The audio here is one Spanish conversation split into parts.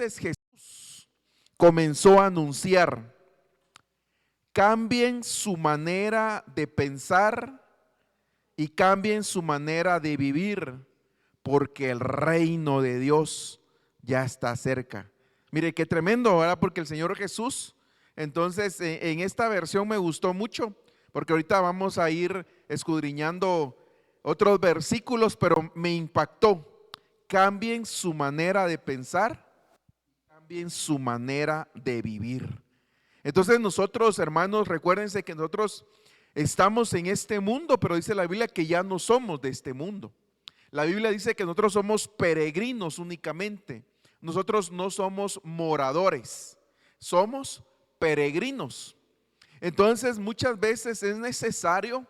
Entonces Jesús comenzó a anunciar: cambien su manera de pensar y cambien su manera de vivir, porque el reino de Dios ya está cerca. Mire qué tremendo, ¿verdad? Porque el Señor Jesús, entonces en esta versión me gustó mucho, porque ahorita vamos a ir escudriñando otros versículos, pero me impactó. Cambien su manera de pensar, cambien su manera de vivir. Entonces nosotros, hermanos, recuérdense que nosotros estamos en este mundo, pero dice la Biblia que ya no somos de este mundo. La Biblia dice que nosotros somos peregrinos únicamente. Nosotros no somos moradores, somos peregrinos. Entonces muchas veces es necesario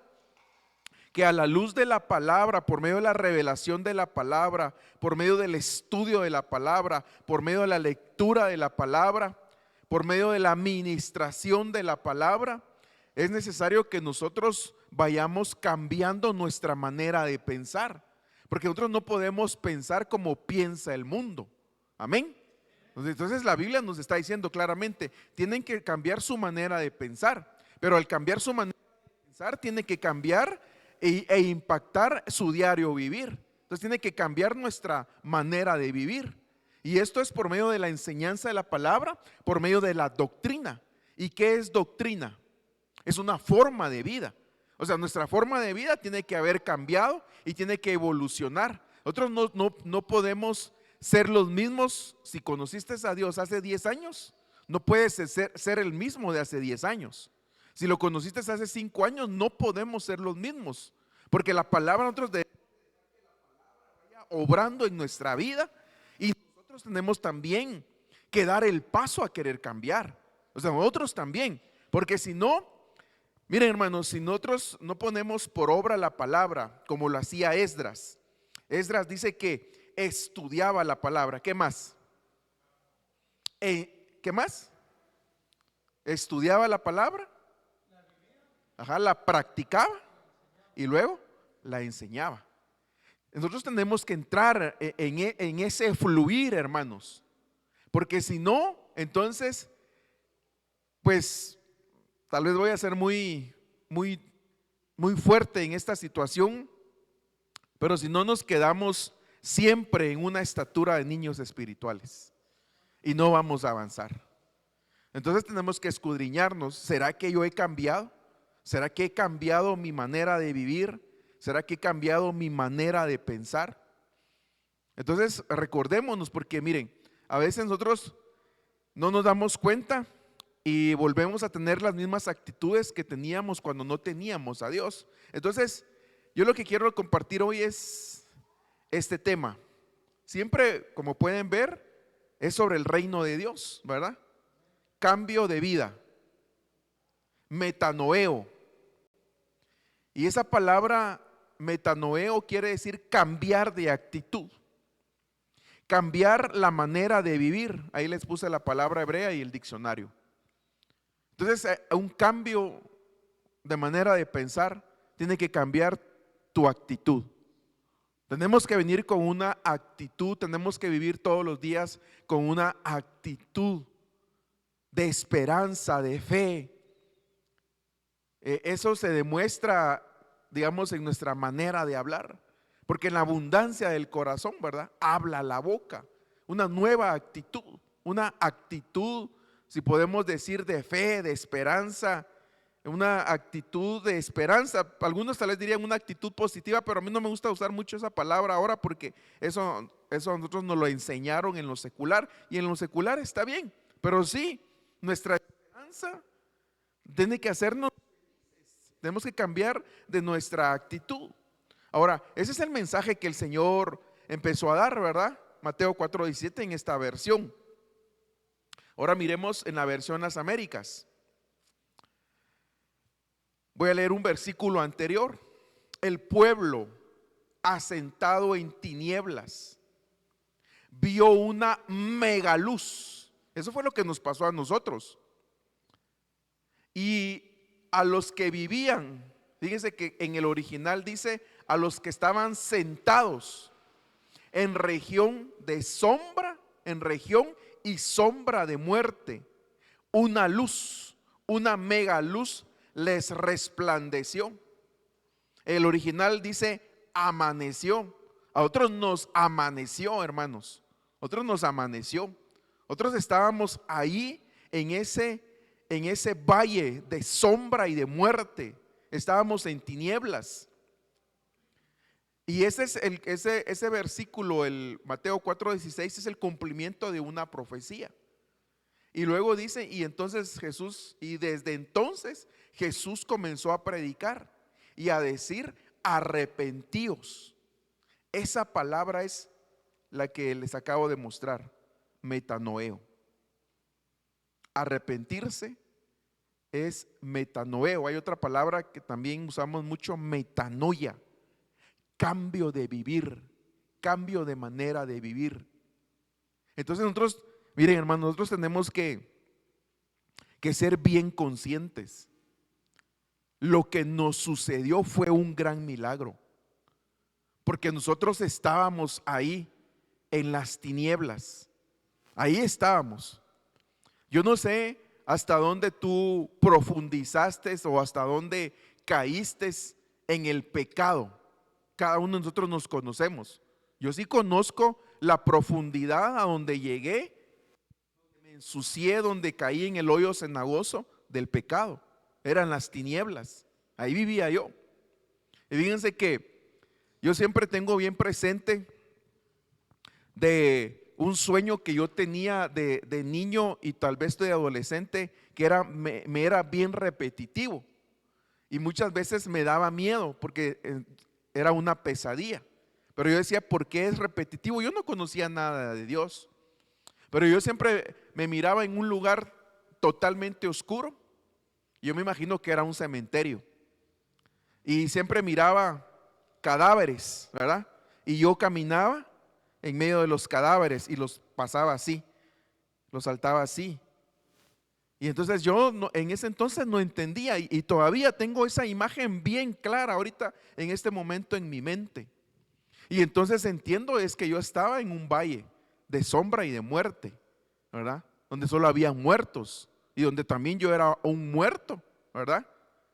que a la luz de la palabra, por medio de la revelación de la palabra, por medio del estudio de la palabra, por medio de la lectura de la palabra, por medio de la administración de la palabra, es necesario que nosotros vayamos cambiando nuestra manera de pensar, porque nosotros no podemos pensar como piensa el mundo. Amén. Entonces la Biblia nos está diciendo claramente, tienen que cambiar su manera de pensar, pero al cambiar su manera de pensar, tiene que cambiar e impactar su diario vivir. Entonces tiene que cambiar nuestra manera de vivir. Y esto es por medio de la enseñanza de la palabra, por medio de la doctrina. ¿Y qué es doctrina? Es una forma de vida. O sea, nuestra forma de vida tiene que haber cambiado y tiene que evolucionar. Nosotros no podemos ser los mismos. Si conociste a Dios hace 10 años, no puedes ser el mismo de hace 10 años. Si lo conociste hace 5 años, no podemos ser los mismos, porque la palabra nosotros debemos vaya obrando en nuestra vida, y nosotros tenemos también que dar el paso a querer cambiar. O sea, nosotros también, porque si no, miren hermanos, si nosotros no ponemos por obra la palabra como lo hacía Esdras. Esdras dice que estudiaba la palabra. ¿Qué más? ¿Qué más? Estudiaba la palabra, la practicaba y luego la enseñaba. Nosotros tenemos que entrar en ese fluir, hermanos, porque si no, entonces, pues tal vez voy a ser muy fuerte en esta situación, pero si no, nos quedamos siempre en una estatura de niños espirituales y no vamos a avanzar. Entonces tenemos que escudriñarnos. ¿Será que yo he cambiado? ¿Será que he cambiado mi manera de vivir? ¿Será que he cambiado mi manera de pensar? Entonces recordémonos, porque miren, a veces nosotros no nos damos cuenta y volvemos a tener las mismas actitudes que teníamos cuando no teníamos a Dios. Entonces yo lo que quiero compartir hoy es este tema. Siempre, como pueden ver, es sobre el reino de Dios, ¿verdad? Cambio de vida, metanoeo. Y esa palabra metanoeo quiere decir cambiar de actitud, cambiar la manera de vivir. Ahí les puse la palabra hebrea y el diccionario. Entonces, un cambio de manera de pensar tiene que cambiar tu actitud. Tenemos que venir con una actitud, tenemos que vivir todos los días con una actitud de esperanza, de fe. Eso se demuestra, digamos, en nuestra manera de hablar, porque en la abundancia del corazón, ¿verdad?, habla la boca. Una nueva actitud, una actitud, si podemos decir, de fe, de esperanza, una actitud de esperanza. Algunos tal vez dirían una actitud positiva, pero a mí no me gusta usar mucho esa palabra ahora, porque eso a nosotros nos lo enseñaron en lo secular, y en lo secular está bien, pero sí, nuestra esperanza tiene que hacernos, tenemos que cambiar de nuestra actitud. Ahora, ese es el mensaje que el Señor empezó a dar, ¿verdad? Mateo 4:17 en esta versión. Ahora miremos en la versión Las Américas. Voy a leer un versículo anterior. El pueblo asentado en tinieblas vio una mega luz. Eso fue lo que nos pasó a nosotros. Y a los que vivían, fíjense que en el original dice a los que estaban sentados en región de sombra, en región y sombra de muerte, una luz, una mega luz les resplandeció. El original dice amaneció. A otros nos amaneció, hermanos. Otros nos amaneció. Otros estábamos ahí en ese valle de sombra y de muerte. Estábamos en tinieblas. Y ese versículo, el Mateo 4:16, es el cumplimiento de una profecía. Y luego dice, y desde entonces Jesús comenzó a predicar y a decir, arrepentíos. Esa palabra es la que les acabo de mostrar, metanoeo. Arrepentirse es metanoeo. Hay otra palabra que también usamos mucho, metanoia. Cambio de vivir, cambio de manera de vivir. Entonces nosotros, miren hermanos, nosotros tenemos que ser bien conscientes. Lo que nos sucedió fue un gran milagro, porque nosotros estábamos ahí en las tinieblas. Ahí estábamos. Yo no sé hasta dónde tú profundizaste o hasta dónde caíste en el pecado. Cada uno de nosotros nos conocemos. Yo sí conozco la profundidad a donde llegué, donde me ensucié, donde caí en el hoyo cenagoso del pecado. Eran las tinieblas. Ahí vivía yo. Y fíjense que yo siempre tengo bien presente de un sueño que yo tenía de niño y tal vez de adolescente, que me era bien repetitivo. Y muchas veces me daba miedo porque era una pesadilla. Pero yo decía, ¿por qué es repetitivo? Yo no conocía nada de Dios. Pero yo siempre me miraba en un lugar totalmente oscuro. Yo me imagino que era un cementerio. Y siempre miraba cadáveres, ¿verdad? Y yo caminaba en medio de los cadáveres y los pasaba así, los saltaba así. Y entonces yo en ese entonces no entendía y todavía tengo esa imagen bien clara ahorita en este momento en mi mente. Y entonces entiendo es que yo estaba en un valle de sombra y de muerte, ¿verdad? Donde solo había muertos y donde también yo era un muerto, ¿verdad?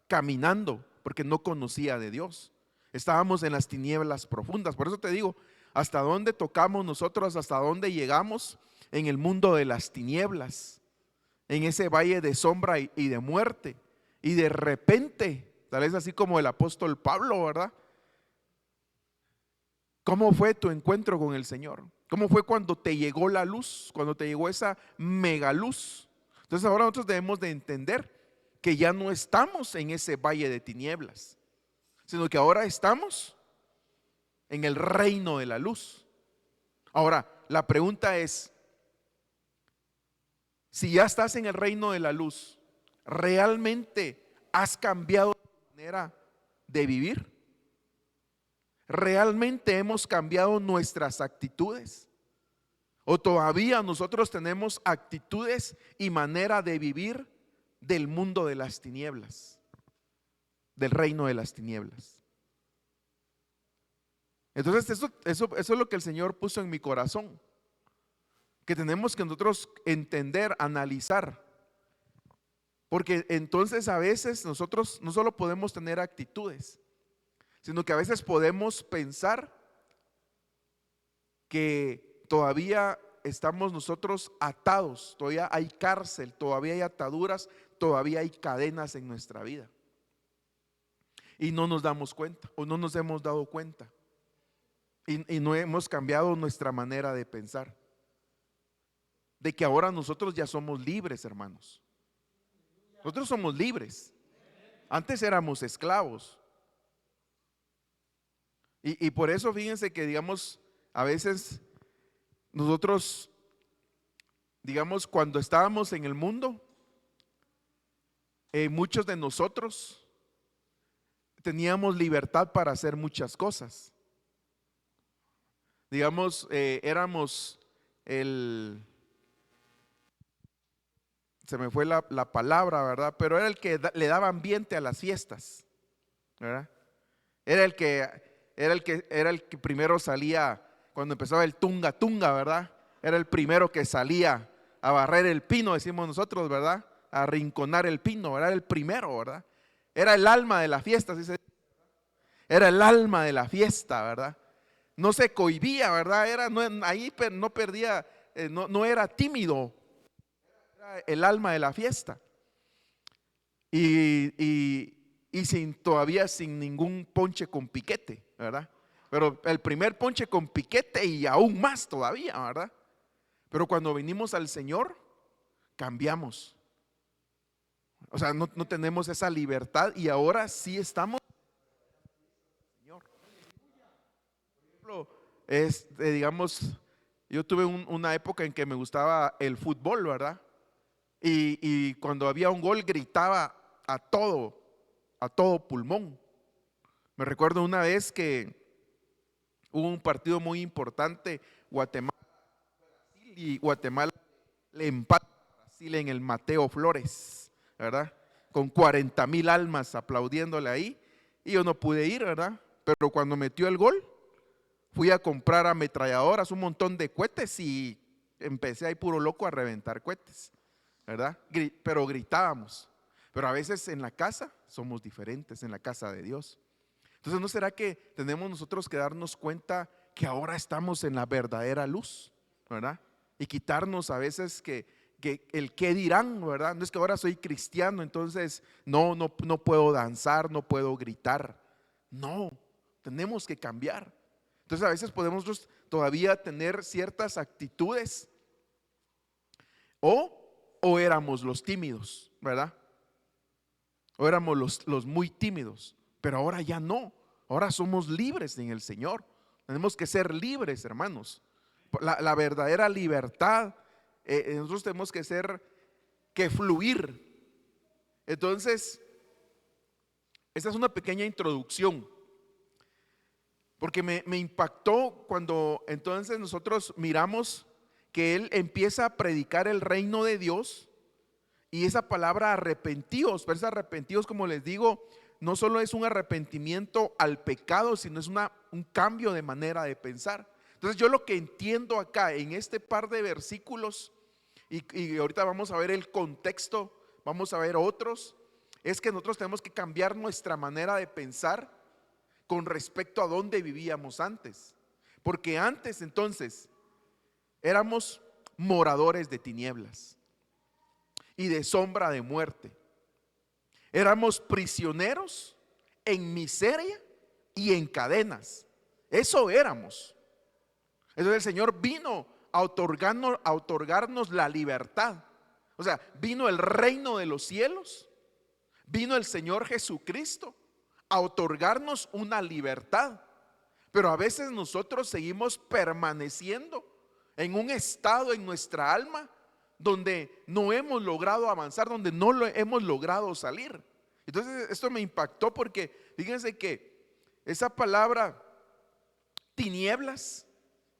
Caminando porque no conocía de Dios. Estábamos en las tinieblas profundas. Por eso te digo, hasta dónde tocamos nosotros, hasta dónde llegamos en el mundo de las tinieblas, en ese valle de sombra y de muerte. Y de repente, tal vez así como el apóstol Pablo, ¿verdad? ¿Cómo fue tu encuentro con el Señor? ¿Cómo fue cuando te llegó la luz? Cuando te llegó esa mega luz. Entonces ahora nosotros debemos de entender que ya no estamos en ese valle de tinieblas, sino que ahora estamos en el reino de la luz. Ahora, la pregunta es, si ya estás en el reino de la luz, ¿realmente has cambiado tu manera de vivir? ¿Realmente hemos cambiado nuestras actitudes? ¿O todavía nosotros tenemos actitudes y manera de vivir del mundo de las tinieblas, del reino de las tinieblas? Entonces eso es lo que el Señor puso en mi corazón, que tenemos que nosotros entender, analizar, porque entonces a veces nosotros no solo podemos tener actitudes, sino que a veces podemos pensar que todavía estamos nosotros atados, todavía hay cárcel, todavía hay ataduras, todavía hay cadenas en nuestra vida. Y no nos damos cuenta o no nos hemos dado cuenta. Y no hemos cambiado nuestra manera de pensar. De que ahora nosotros ya somos libres, hermanos. Nosotros somos libres. Antes éramos esclavos. Y por eso fíjense que digamos, a veces nosotros, digamos, cuando estábamos en el mundo, muchos de nosotros teníamos libertad para hacer muchas cosas. Digamos, éramos se me fue la palabra, ¿verdad? Pero era el que le daba ambiente a las fiestas, ¿verdad? Era el que primero salía cuando empezaba el tunga tunga, ¿verdad? Era el primero que salía a barrer el pino, decimos nosotros, ¿verdad? A arrinconar el pino, ¿verdad? Era el primero, ¿verdad? Era el alma de la fiesta, ¿sí? Era el alma de la fiesta, ¿verdad? No se cohibía, ¿verdad? Ahí no perdía, no era tímido, era el alma de la fiesta. Todavía sin ningún ponche con piquete, ¿verdad? Pero el primer ponche con piquete y aún más todavía, ¿verdad? Pero cuando venimos al Señor, cambiamos. O sea, no tenemos esa libertad y ahora sí estamos. Señor. Por ejemplo, digamos, yo tuve una época en que me gustaba el fútbol, ¿verdad? Y cuando había un gol gritaba a todo pulmón. Me recuerdo una vez que hubo un partido muy importante, Guatemala y Guatemala le empata a Brasil en el Mateo Flores, ¿verdad? Con 40,000 almas aplaudiéndole ahí, y yo no pude ir, ¿verdad? Pero cuando metió el gol, fui a comprar ametralladoras, un montón de cohetes y empecé ahí puro loco a reventar cohetes, ¿verdad? Pero gritábamos. Pero a veces en la casa somos diferentes, en la casa de Dios. Entonces, ¿no será que tenemos nosotros que darnos cuenta que ahora estamos en la verdadera luz, ¿verdad? Y quitarnos a veces que el qué dirán, ¿verdad? No es que ahora soy cristiano, entonces no puedo danzar, no puedo gritar. No, tenemos que cambiar. Entonces a veces podemos todavía tener ciertas actitudes o éramos los tímidos, ¿verdad? O éramos los muy tímidos, pero ahora ya no. Ahora somos libres en el Señor. Tenemos que ser libres, hermanos. La verdadera libertad, nosotros tenemos que fluir. Entonces, esta es una pequeña introducción, porque me impactó cuando entonces nosotros miramos que Él empieza a predicar el reino de Dios. Y esa palabra arrepentidos, pero ese arrepentidos, como les digo, no solo es un arrepentimiento al pecado, sino es un cambio de manera de pensar. Entonces yo lo que entiendo acá en este par de versículos, y ahorita vamos a ver el contexto, vamos a ver otros, es que nosotros tenemos que cambiar nuestra manera de pensar con respecto a dónde vivíamos antes. Porque antes entonces éramos moradores de tinieblas y de sombra de muerte. Éramos prisioneros en miseria y en cadenas. Eso éramos. Entonces el Señor vino a otorgarnos la libertad. O sea, vino el reino de los cielos, vino el Señor Jesucristo a otorgarnos una libertad. Pero a veces nosotros seguimos permaneciendo en un estado en nuestra alma donde no hemos logrado avanzar, donde no lo hemos logrado salir. Entonces esto me impactó porque fíjense que esa palabra tinieblas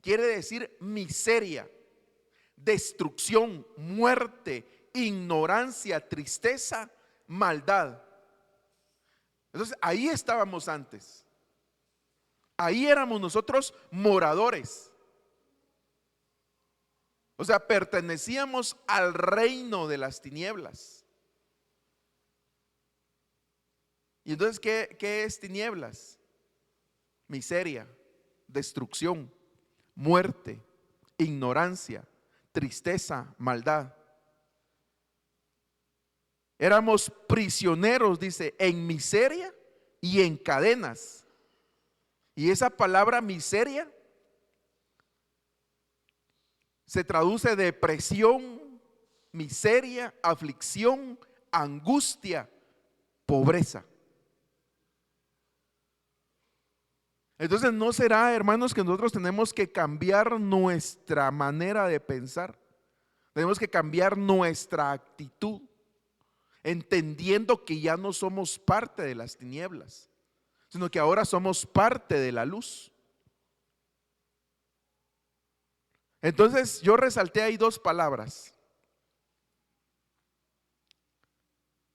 quiere decir miseria, destrucción, muerte, ignorancia, tristeza, maldad. Entonces ahí estábamos antes. Ahí éramos nosotros moradores. O sea, pertenecíamos al reino de las tinieblas. Y entonces, ¿qué es tinieblas? Miseria, destrucción, muerte, ignorancia, tristeza, maldad. Éramos prisioneros, dice, en miseria y en cadenas. Y esa palabra miseria se traduce depresión, miseria, aflicción, angustia, pobreza. Entonces, ¿no será, hermanos, que nosotros tenemos que cambiar nuestra manera de pensar? Tenemos que cambiar nuestra actitud, entendiendo que ya no somos parte de las tinieblas, sino que ahora somos parte de la luz. Entonces yo resalté ahí dos palabras.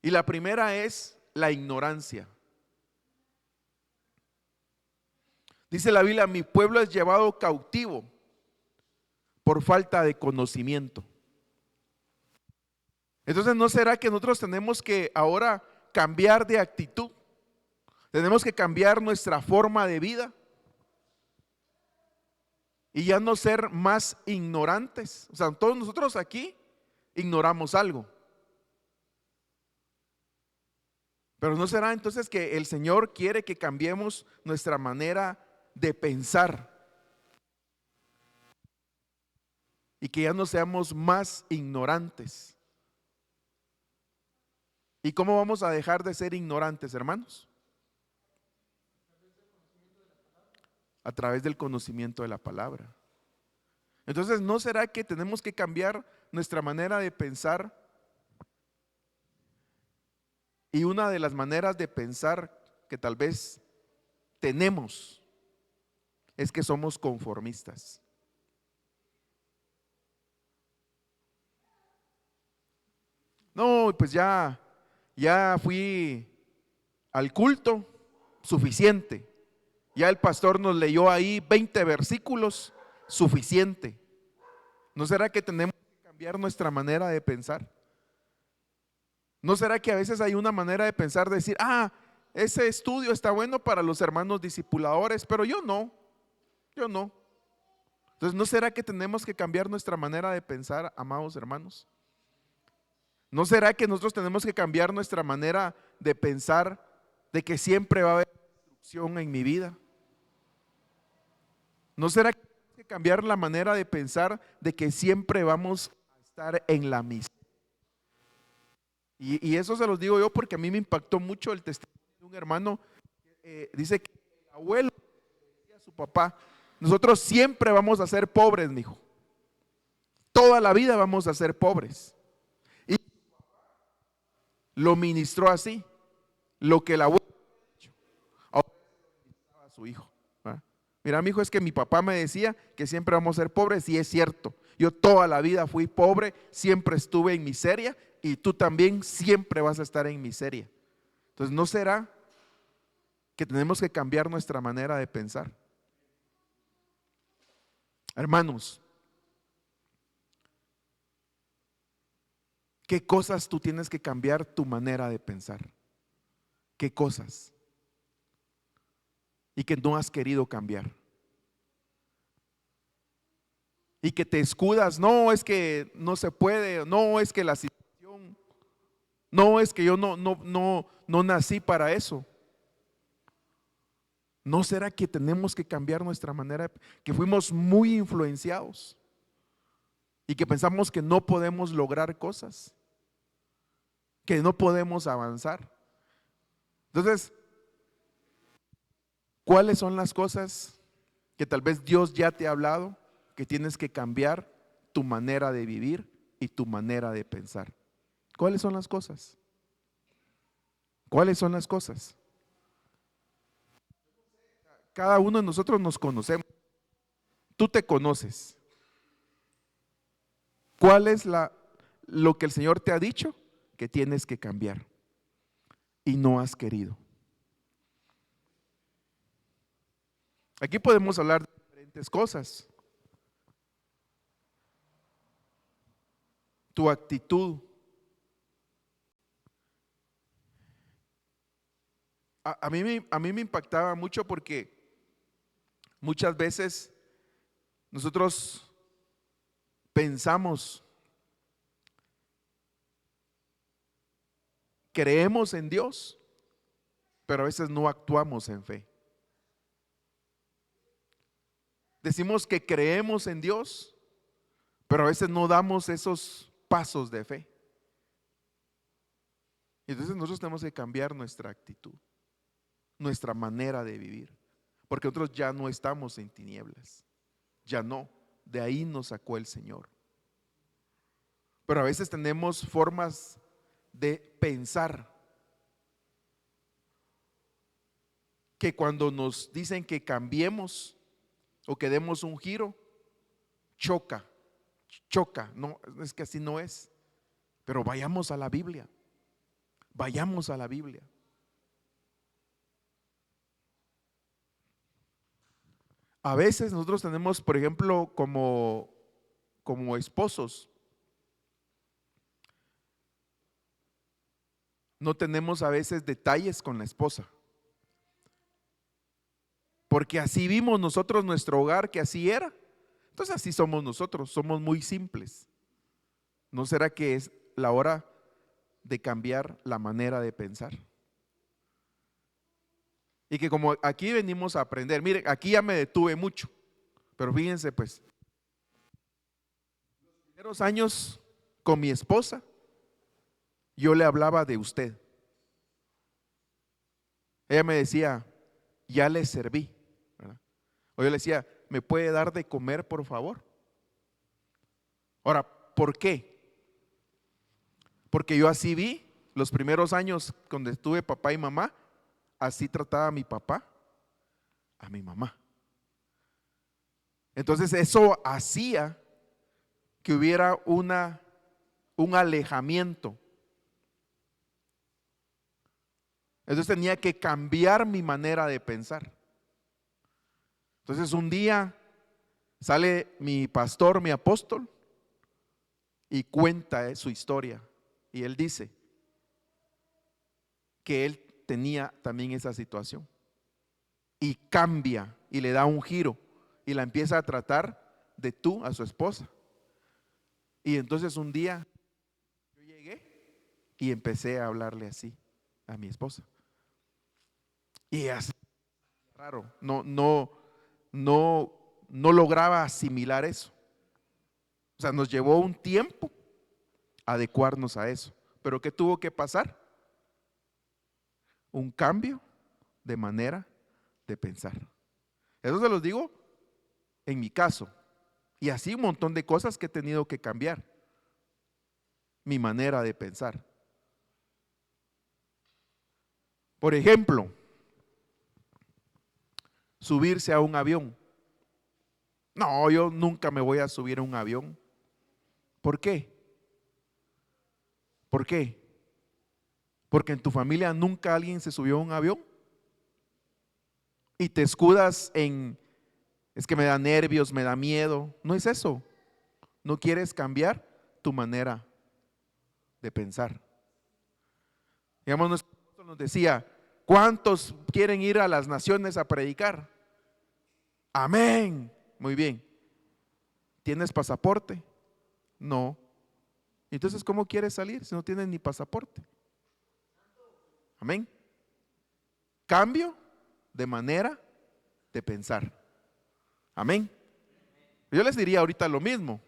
Y la primera es la ignorancia. Dice la Biblia, mi pueblo es llevado cautivo por falta de conocimiento. Entonces, ¿no será que nosotros tenemos que ahora cambiar de actitud? Tenemos que cambiar nuestra forma de vida y ya no ser más ignorantes. O sea, todos nosotros aquí ignoramos algo. Pero ¿no será entonces que el Señor quiere que cambiemos nuestra manera de pensar y que ya no seamos más ignorantes? ¿Y cómo vamos a dejar de ser ignorantes, hermanos? A través del conocimiento de la palabra. Entonces, ¿no será que tenemos que cambiar nuestra manera de pensar? Y una de las maneras de pensar que tal vez tenemos es que somos conformistas. No, pues ya fui al culto, suficiente. Ya el pastor nos leyó ahí 20 versículos, suficiente. ¿No será que tenemos que cambiar nuestra manera de pensar? ¿No será que a veces hay una manera de pensar, de decir, ese estudio está bueno para los hermanos discipuladores, pero yo no, yo no? Entonces, ¿no será que tenemos que cambiar nuestra manera de pensar, amados hermanos? ¿No será que nosotros tenemos que cambiar nuestra manera de pensar de que siempre va a haber instrucción en mi vida? ¿No será que tenemos que cambiar la manera de pensar de que siempre vamos a estar en la misa? Y eso se los digo yo porque a mí me impactó mucho el testimonio de un hermano. Dice que el abuelo decía a su papá: nosotros siempre vamos a ser pobres, mijo. Toda la vida vamos a ser pobres. Y lo ministró así, lo que el abuelo ha dicho, ahora a su hijo. ¿Va? Mira, mi hijo, es que mi papá me decía que siempre vamos a ser pobres, y es cierto. Yo toda la vida fui pobre, siempre estuve en miseria, y tú también siempre vas a estar en miseria. Entonces, ¿no será que tenemos que cambiar nuestra manera de pensar? Hermanos, ¿qué cosas tú tienes que cambiar tu manera de pensar? ¿Qué cosas? Y que no has querido cambiar. Y que te escudas, no, es que no se puede, no, es que la situación, no, es que yo no nací para eso. ¿No será que tenemos que cambiar nuestra manera, que fuimos muy influenciados y que pensamos que no podemos lograr cosas, que no podemos avanzar? Entonces, ¿cuáles son las cosas que tal vez Dios ya te ha hablado que tienes que cambiar tu manera de vivir y tu manera de pensar? ¿Cuáles son las cosas? ¿Cuáles son las cosas? Cada uno de nosotros nos conocemos. Tú te conoces. ¿Cuál es lo que el Señor te ha dicho que tienes que cambiar y no has querido? Aquí podemos hablar de diferentes cosas. Tu actitud. A mí me impactaba mucho porque muchas veces nosotros pensamos, creemos en Dios, pero a veces no actuamos en fe. Decimos que creemos en Dios, pero a veces no damos esos pasos de fe. Entonces nosotros tenemos que cambiar nuestra actitud, nuestra manera de vivir, porque nosotros ya no estamos en tinieblas, ya no, de ahí nos sacó el Señor. Pero a veces tenemos formas de pensar que cuando nos dicen que cambiemos o que demos un giro, choca, no, es que así no es. Pero vayamos a la Biblia, vayamos a la Biblia. A veces nosotros tenemos, por ejemplo, como esposos, no tenemos a veces detalles con la esposa. Porque así vimos nosotros nuestro hogar, que así era. Entonces así somos nosotros, somos muy simples. ¿No será que es la hora de cambiar la manera de pensar? Y que como aquí venimos a aprender, mire, aquí ya me detuve mucho, pero fíjense pues, los primeros años con mi esposa, yo le hablaba de usted. Ella me decía, ya le serví, ¿verdad? O yo le decía, ¿me puede dar de comer, por favor? Ahora, ¿por qué? Porque yo así vi los primeros años cuando estuve papá y mamá, así trataba a mi papá, a mi mamá. Entonces eso hacía que hubiera un alejamiento. Entonces tenía que cambiar mi manera de pensar. Entonces un día sale mi pastor, mi apóstol, y cuenta su historia. Y él dice que él tenía también esa situación. Y cambia y le da un giro y la empieza a tratar de tú a su esposa. Y entonces un día yo llegué y empecé a hablarle así a mi esposa. Y así, raro, no lograba asimilar eso. O sea, nos llevó un tiempo adecuarnos a eso. Pero ¿qué tuvo que pasar? Un cambio de manera de pensar. Eso se los digo en mi caso. Y así un montón de cosas que he tenido que cambiar. Mi manera de pensar. Por ejemplo, subirse a un avión. No, yo nunca me voy a subir a un avión. ¿Por qué? ¿Por qué? Porque en tu familia nunca alguien se subió a un avión y te escudas en, es que me da nervios, me da miedo. No es eso. No quieres cambiar tu manera de pensar. Digamos, nuestro apóstol nos decía, ¿cuántos quieren ir a las naciones a predicar? Amén. Muy bien. ¿Tienes pasaporte? No. Entonces, ¿cómo quieres salir si no tienes ni pasaporte? Amén. Cambio de manera de pensar. Amén. Yo les diría ahorita lo mismo.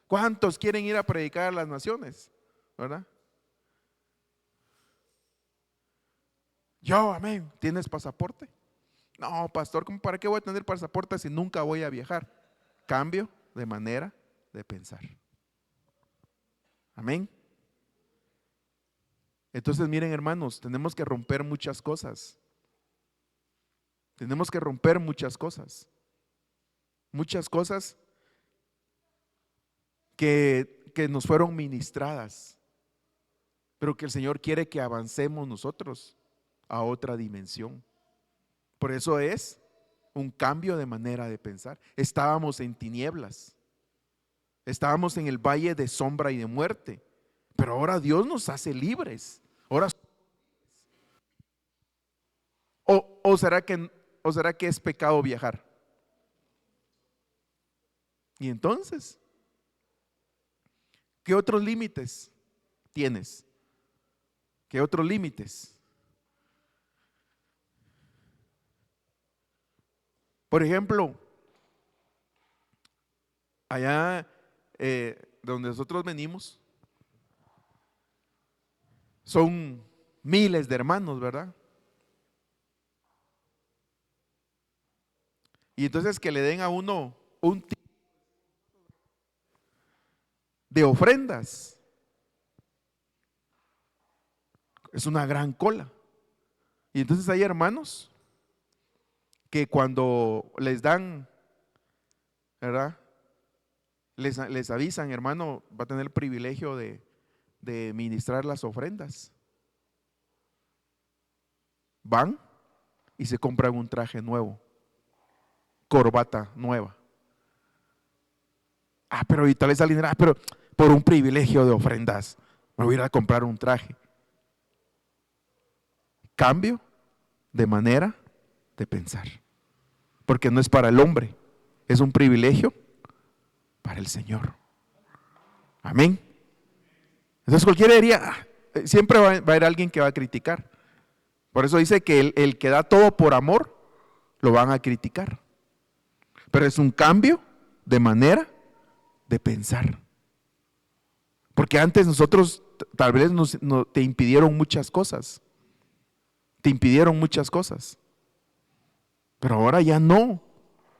¿Cuántos quieren ir a predicar a las naciones? ¿Verdad? Yo, amén. ¿Tienes pasaporte? No, pastor, ¿cómo para qué voy a tener pasaporte si nunca voy a viajar? Cambio de manera de pensar. Amén. Entonces, miren, hermanos, tenemos que romper muchas cosas. Tenemos que romper muchas cosas. Muchas cosas que nos fueron ministradas, pero que el Señor quiere que avancemos nosotros a otra dimensión. Por eso es un cambio de manera de pensar. Estábamos en tinieblas, estábamos en el valle de sombra y de muerte, pero ahora Dios nos hace libres. Ahora, o será que es pecado viajar? Y entonces, ¿qué otros límites tienes? ¿Qué otros límites? Por ejemplo, allá donde nosotros venimos, son miles de hermanos, ¿verdad? Y entonces que le den a uno un tipo de ofrendas, es una gran cola. Y entonces hay hermanos que cuando les dan, ¿verdad? Les avisan, hermano, va a tener el privilegio de ministrar las ofrendas. Van y se compran un traje nuevo, corbata nueva. Pero ahorita les sale, pero por un privilegio de ofrendas, me voy a ir a comprar un traje. cambio de manera de pensar. Porque no es para el hombre, es un privilegio para el Señor. Amén. Entonces cualquiera diría, siempre va a haber alguien que va a criticar. Por eso dice que el que da todo por amor, lo van a criticar. Pero es un cambio de manera de pensar. Porque antes nosotros tal vez te impidieron muchas cosas. Te impidieron muchas cosas. Pero ahora ya no.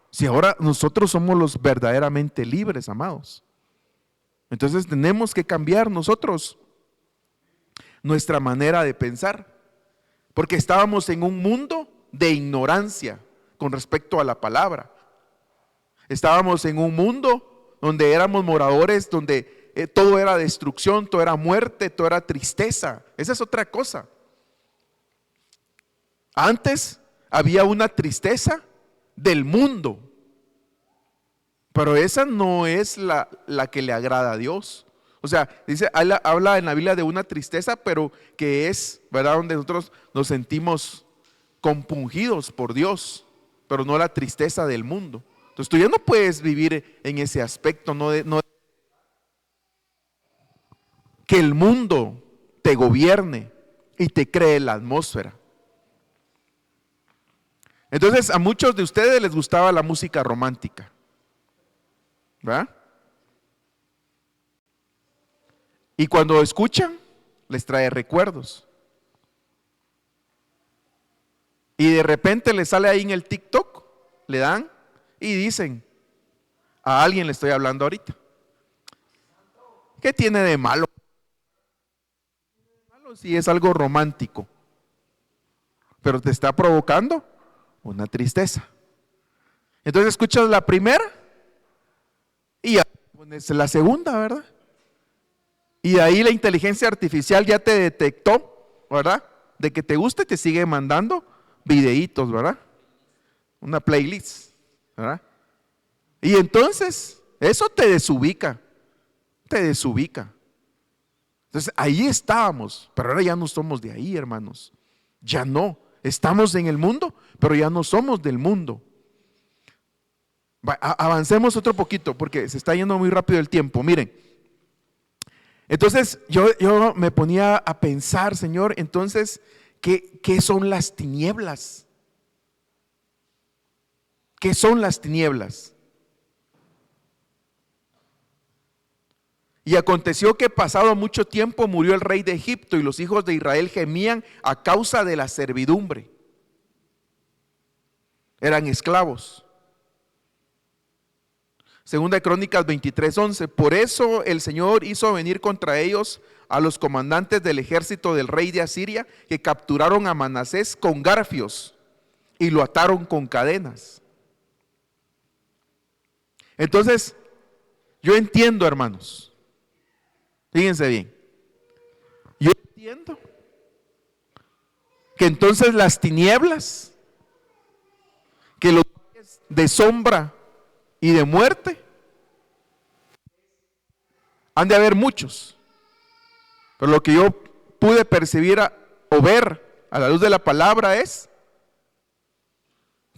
Si ahora nosotros somos los verdaderamente libres, amados. Entonces tenemos que cambiar nosotros nuestra manera de pensar. Porque estábamos en un mundo de ignorancia con respecto a la palabra. Estábamos en un mundo donde éramos moradores, donde todo era destrucción, todo era muerte, todo era tristeza. Esa es otra cosa. Antes había una tristeza del mundo, pero esa no es la que le agrada a Dios. O sea, dice, habla en la Biblia de una tristeza, pero que es, ¿verdad?, donde nosotros nos sentimos compungidos por Dios, pero no la tristeza del mundo. Entonces tú ya no puedes vivir en ese aspecto, no que el mundo te gobierne y te cree la atmósfera. Entonces a muchos de ustedes les gustaba la música romántica, ¿verdad? Y cuando escuchan, les trae recuerdos. Y de repente les sale ahí en el TikTok, le dan y dicen, a alguien le estoy hablando ahorita, ¿qué tiene de malo? Si es algo romántico, pero te está provocando una tristeza. Entonces escuchas la primera y ya pones la segunda, ¿verdad? Y de ahí la inteligencia artificial ya te detectó, ¿verdad?, de que te gusta y te sigue mandando videitos, ¿verdad? Una playlist, ¿verdad? Y entonces eso te desubica. Entonces ahí estábamos, pero ahora ya no somos de ahí, hermanos. Ya no, estamos en el mundo, pero ya no somos del mundo. Avancemos otro poquito porque se está yendo muy rápido el tiempo. Miren, entonces yo me ponía a pensar, Señor, entonces, ¿qué son las tinieblas? ¿Qué son las tinieblas? Y aconteció que pasado mucho tiempo murió el rey de Egipto y los hijos de Israel gemían a causa de la servidumbre. Eran esclavos. Segunda de Crónicas 23:11. Por eso el Señor hizo venir contra ellos a los comandantes del ejército del rey de Asiria, que capturaron a Manasés con garfios y lo ataron con cadenas. Entonces, yo entiendo, hermanos. Fíjense bien, yo entiendo que entonces las tinieblas, que los valles de sombra y de muerte, han de haber muchos, pero lo que yo pude percibir o ver a la luz de la palabra es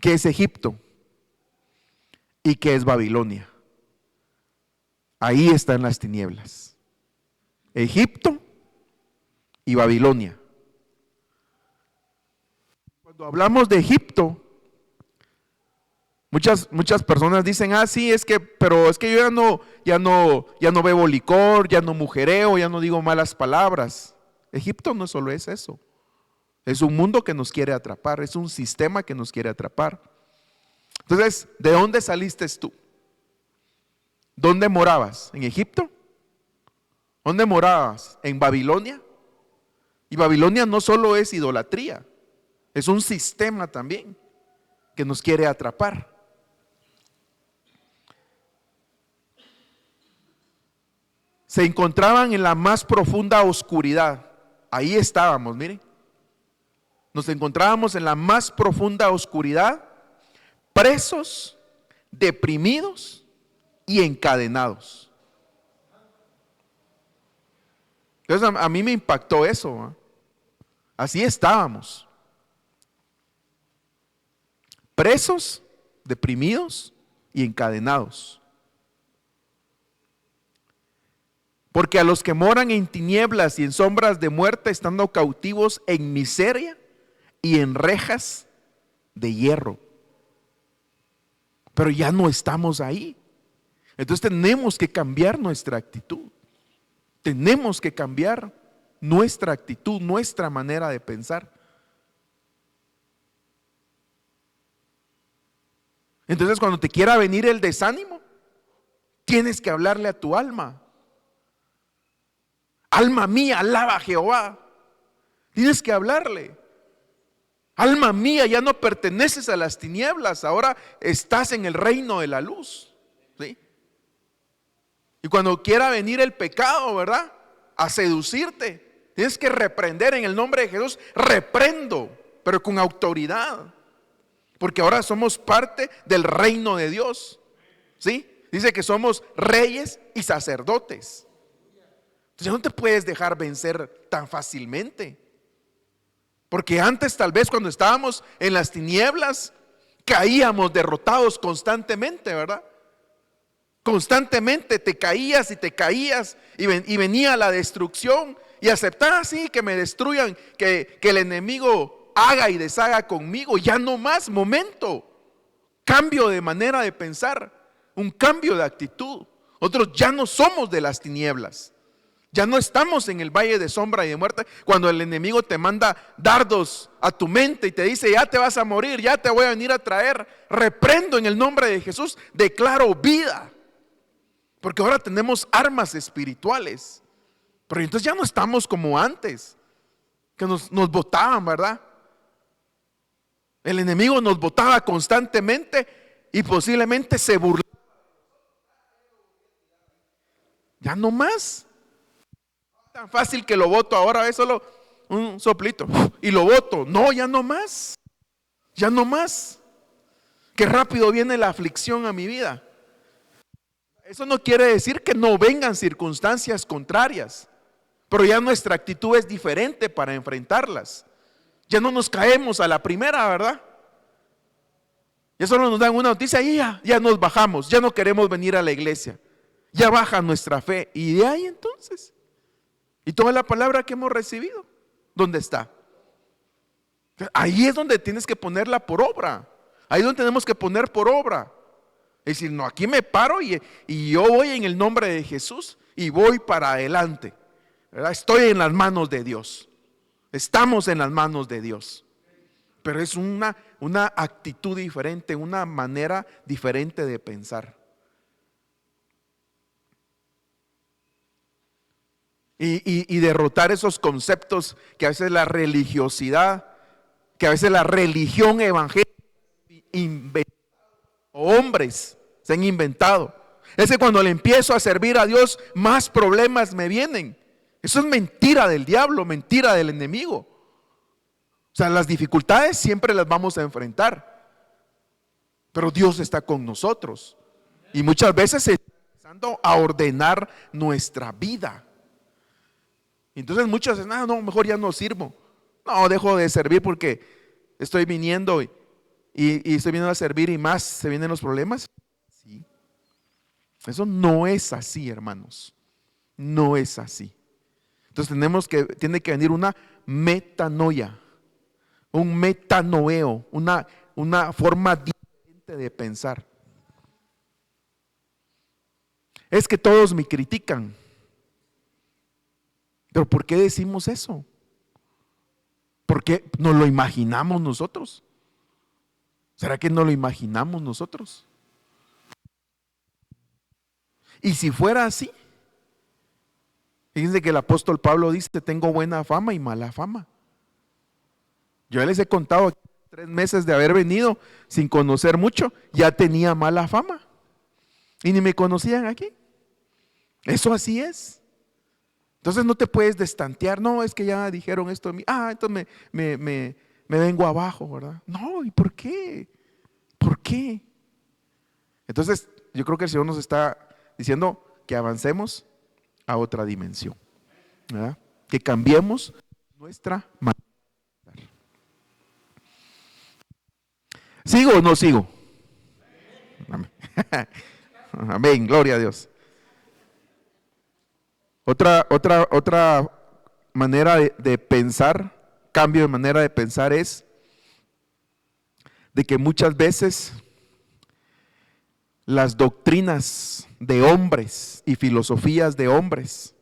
que es Egipto y que es Babilonia. Ahí están las tinieblas. Egipto y Babilonia. Cuando hablamos de Egipto, muchas personas dicen, sí, pero es que yo ya no bebo licor, ya no mujereo, ya no digo malas palabras. Egipto no solo es eso. Es un mundo que nos quiere atrapar, es un sistema que nos quiere atrapar. Entonces, ¿de dónde saliste tú? ¿Dónde morabas? ¿En Egipto? ¿Dónde morabas? ¿En Babilonia? Y Babilonia no solo es idolatría, es un sistema también que nos quiere atrapar. Se encontraban en la más profunda oscuridad. Ahí estábamos, miren. Nos encontrábamos en la más profunda oscuridad, presos, deprimidos y encadenados. Entonces a mí me impactó eso, ¿eh? Así estábamos. presos, deprimidos y encadenados. Porque a los que moran en tinieblas y en sombras de muerte, estando cautivos en miseria y en rejas de hierro. Pero ya no estamos ahí. Entonces tenemos que cambiar nuestra actitud. Tenemos que cambiar nuestra actitud, nuestra manera de pensar. Entonces cuando te quiera venir el desánimo, tienes que hablarle a tu alma. Alma mía, alaba a Jehová. Tienes que hablarle. Alma mía, ya no perteneces a las tinieblas, ahora estás en el reino de la luz. ¿Sí? Y cuando quiera venir el pecado, ¿verdad?, a seducirte, tienes que reprender en el nombre de Jesús. Reprendo, pero con autoridad, porque ahora somos parte del reino de Dios. ¿Sí? Dice que somos reyes y sacerdotes. Entonces no te puedes dejar vencer tan fácilmente. Porque antes, tal vez cuando estábamos en las tinieblas, caíamos derrotados constantemente, ¿verdad? Constantemente te caías y venía la destrucción y aceptar así que me destruyan, que el enemigo haga y deshaga conmigo. Ya no más, momento. Cambio de manera de pensar, un cambio de actitud. Nosotros ya no somos de las tinieblas. Ya no estamos en el valle de sombra y de muerte. Cuando el enemigo te manda dardos a tu mente y te dice, ya te vas a morir, ya te voy a venir a traer, reprendo en el nombre de Jesús, declaro vida. Porque ahora tenemos armas espirituales. Pero entonces ya no estamos como antes, que nos botaban, ¿verdad? El enemigo nos botaba constantemente y posiblemente se burlaba. Ya no más. Tan fácil que lo voto ahora, es solo un soplito y lo voto. No, ya no más. Ya no más. Qué rápido viene la aflicción a mi vida. Eso no quiere decir que no vengan circunstancias contrarias, pero ya nuestra actitud es diferente para enfrentarlas. Ya no nos caemos a la primera, ¿verdad? Ya solo nos dan una noticia y ya nos bajamos, ya no queremos venir a la iglesia. Ya baja nuestra fe. Y de ahí entonces, y toda la palabra que hemos recibido, ¿dónde está? Ahí es donde tienes que ponerla por obra. Ahí es donde tenemos que poner por obra. Es decir, no, aquí me paro y yo voy en el nombre de Jesús y voy para adelante, ¿verdad? Estoy en las manos de Dios. Estamos en las manos de Dios. Pero es una actitud diferente, una manera diferente de pensar. Y derrotar esos conceptos que a veces la religiosidad, que a veces la religión evangélica hombres se han inventado. Es que cuando le empiezo a servir a Dios, más problemas me vienen. Eso es mentira del diablo, mentira del enemigo. O sea, las dificultades siempre las vamos a enfrentar, pero Dios está con nosotros. Y muchas veces se está empezando a ordenar nuestra vida. Entonces muchos dicen, no, mejor ya no sirvo. No, dejo de servir porque estoy viniendo y estoy viniendo a servir y más se vienen los problemas. Sí. Eso no es así, hermanos. No es así. Entonces tiene que venir una metanoia, un metanoeo, una forma diferente de pensar. Es que todos me critican. Pero ¿por qué decimos eso? ¿Por qué nos lo imaginamos nosotros? ¿Será que no lo imaginamos nosotros? Y si fuera así, fíjense que el apóstol Pablo dice, tengo buena fama y mala fama. Yo les he contado 3 meses de haber venido sin conocer mucho, ya tenía mala fama. Y ni me conocían aquí. Eso así es. Entonces no te puedes destantear, no, es que ya dijeron esto de mí, entonces me vengo abajo, ¿verdad? No, ¿y por qué? ¿Por qué? Entonces yo creo que el Señor nos está diciendo que avancemos a otra dimensión, ¿verdad? Que cambiemos nuestra manera de pensar. ¿Sigo o no sigo? Amén. Amén, gloria a Dios. Otra manera de pensar, cambio de manera de pensar es de que muchas veces las doctrinas de hombres y filosofías de hombres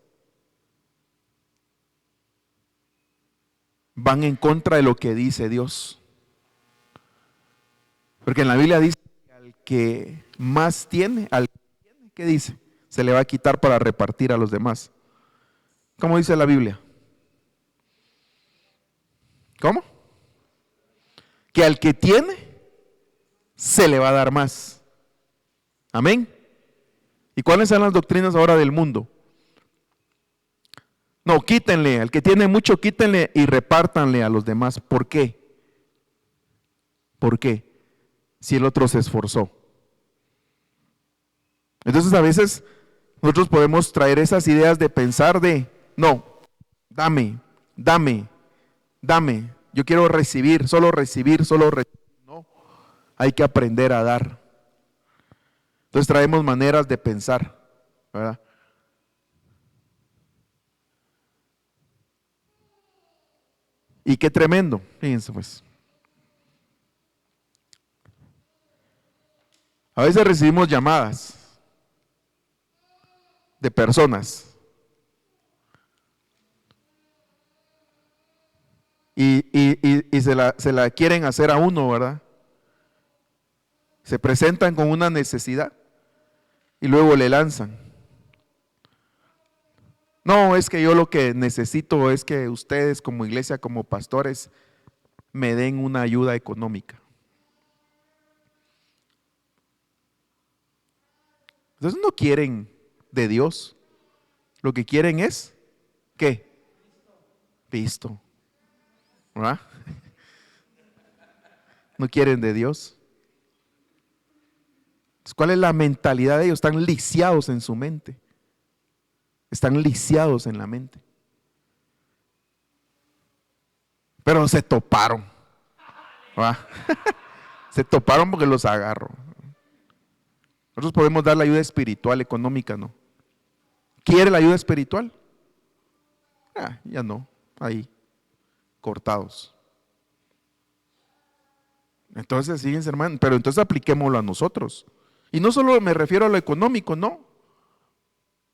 van en contra de lo que dice Dios. Porque en la Biblia dice que al que más tiene, ¿qué dice? Se le va a quitar para repartir a los demás. ¿Cómo dice la Biblia? ¿Cómo? Que al que tiene, se le va a dar más. Amén. ¿Y cuáles son las doctrinas ahora del mundo? No, quítenle, al que tiene mucho, quítenle y repártanle a los demás. ¿Por qué? ¿Por qué? Si el otro se esforzó. Entonces a veces nosotros podemos traer esas ideas de pensar de, no, dame, yo quiero recibir, solo recibir. No, hay que aprender a dar. Entonces traemos maneras de pensar, ¿verdad? Y qué tremendo, fíjense pues. A veces recibimos llamadas de personas y se la quieren hacer a uno, ¿verdad? Se presentan con una necesidad y luego le lanzan. No, es que yo lo que necesito es que ustedes como iglesia, como pastores, me den una ayuda económica. Entonces no quieren de Dios. Lo que quieren es, ¿qué? Cristo. ¿Verdad? No quieren de Dios. Entonces, ¿cuál es la mentalidad de ellos? Están lisiados en su mente. Están lisiados en la mente. Pero se toparon. ¿Verdad? Se toparon porque los agarro. Nosotros podemos dar la ayuda espiritual, económica, ¿no? ¿Quiere la ayuda espiritual? Ya no, ahí, cortados. Entonces, fíjense, hermano, pero entonces apliquémoslo a nosotros. Y no solo me refiero a lo económico, no,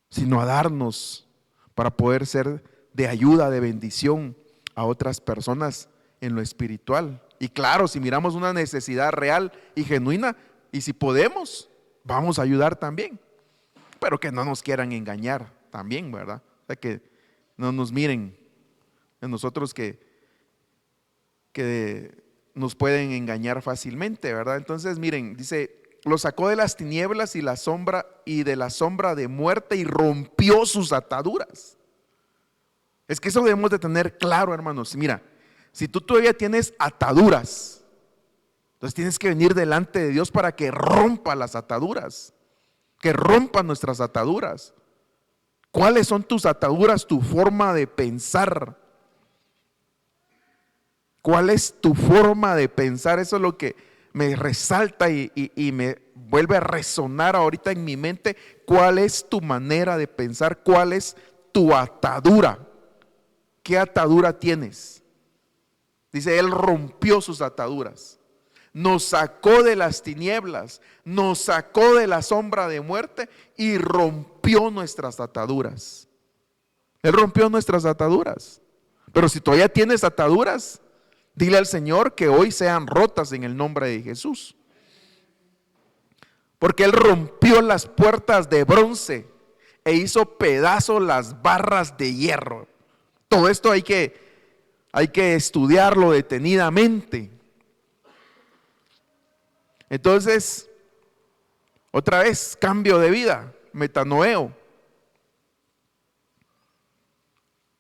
sino a darnos para poder ser de ayuda, de bendición a otras personas en lo espiritual. Y claro, si miramos una necesidad real y genuina, y si podemos, vamos a ayudar también. Pero que no nos quieran engañar también, ¿verdad? O sea, que no nos miren en nosotros que nos pueden engañar fácilmente, ¿verdad? Entonces, miren, dice, lo sacó de las tinieblas y de la sombra de muerte y rompió sus ataduras. Es que eso debemos de tener claro, hermanos. Mira, si tú todavía tienes ataduras, entonces tienes que venir delante de Dios para que rompa las ataduras, que rompa nuestras ataduras. ¿Cuáles son tus ataduras, tu forma de pensar? ¿Cuál es tu forma de pensar? Eso es lo que me resalta y me vuelve a resonar ahorita en mi mente. ¿Cuál es tu manera de pensar? ¿Cuál es tu atadura? ¿Qué atadura tienes? Dice, Él rompió sus ataduras. Nos sacó de las tinieblas, nos sacó de la sombra de muerte y rompió nuestras ataduras. Él rompió nuestras ataduras. Pero si todavía tienes ataduras, dile al Señor que hoy sean rotas en el nombre de Jesús. Porque Él rompió las puertas de bronce e hizo pedazos las barras de hierro. Todo esto hay que estudiarlo detenidamente. Entonces, otra vez, cambio de vida, metanoeo.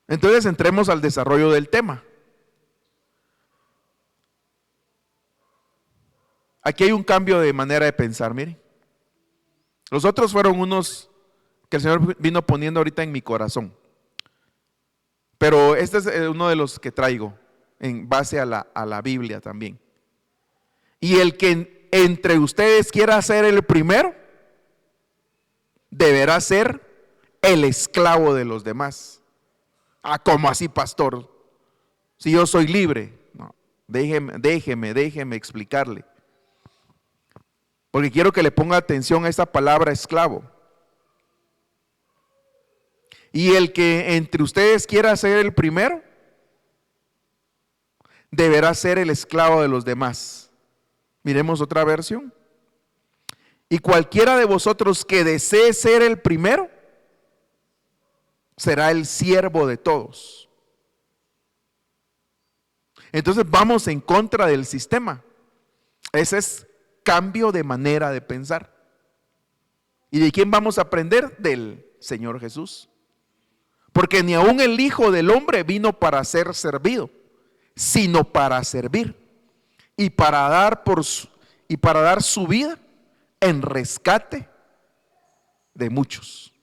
Entonces entremos al desarrollo del tema. Aquí hay un cambio de manera de pensar, miren. Los otros fueron unos que el Señor vino poniendo ahorita en mi corazón. Pero este es uno de los que traigo en base a la Biblia también. Y el que entre ustedes quiera ser el primero, deberá ser el esclavo de los demás. Ah, ¿cómo así, pastor? Si yo soy libre. No, déjeme explicarle. Porque quiero que le ponga atención a esta palabra esclavo. Y el que entre ustedes quiera ser el primero, deberá ser el esclavo de los demás. Miremos otra versión. Y cualquiera de vosotros que desee ser el primero, será el siervo de todos. Entonces vamos en contra del sistema. Ese es cambio de manera de pensar. ¿Y de quién vamos a aprender? Del Señor Jesús. Porque ni aun el Hijo del Hombre vino para ser servido, sino para servir y para dar su vida en rescate de muchos.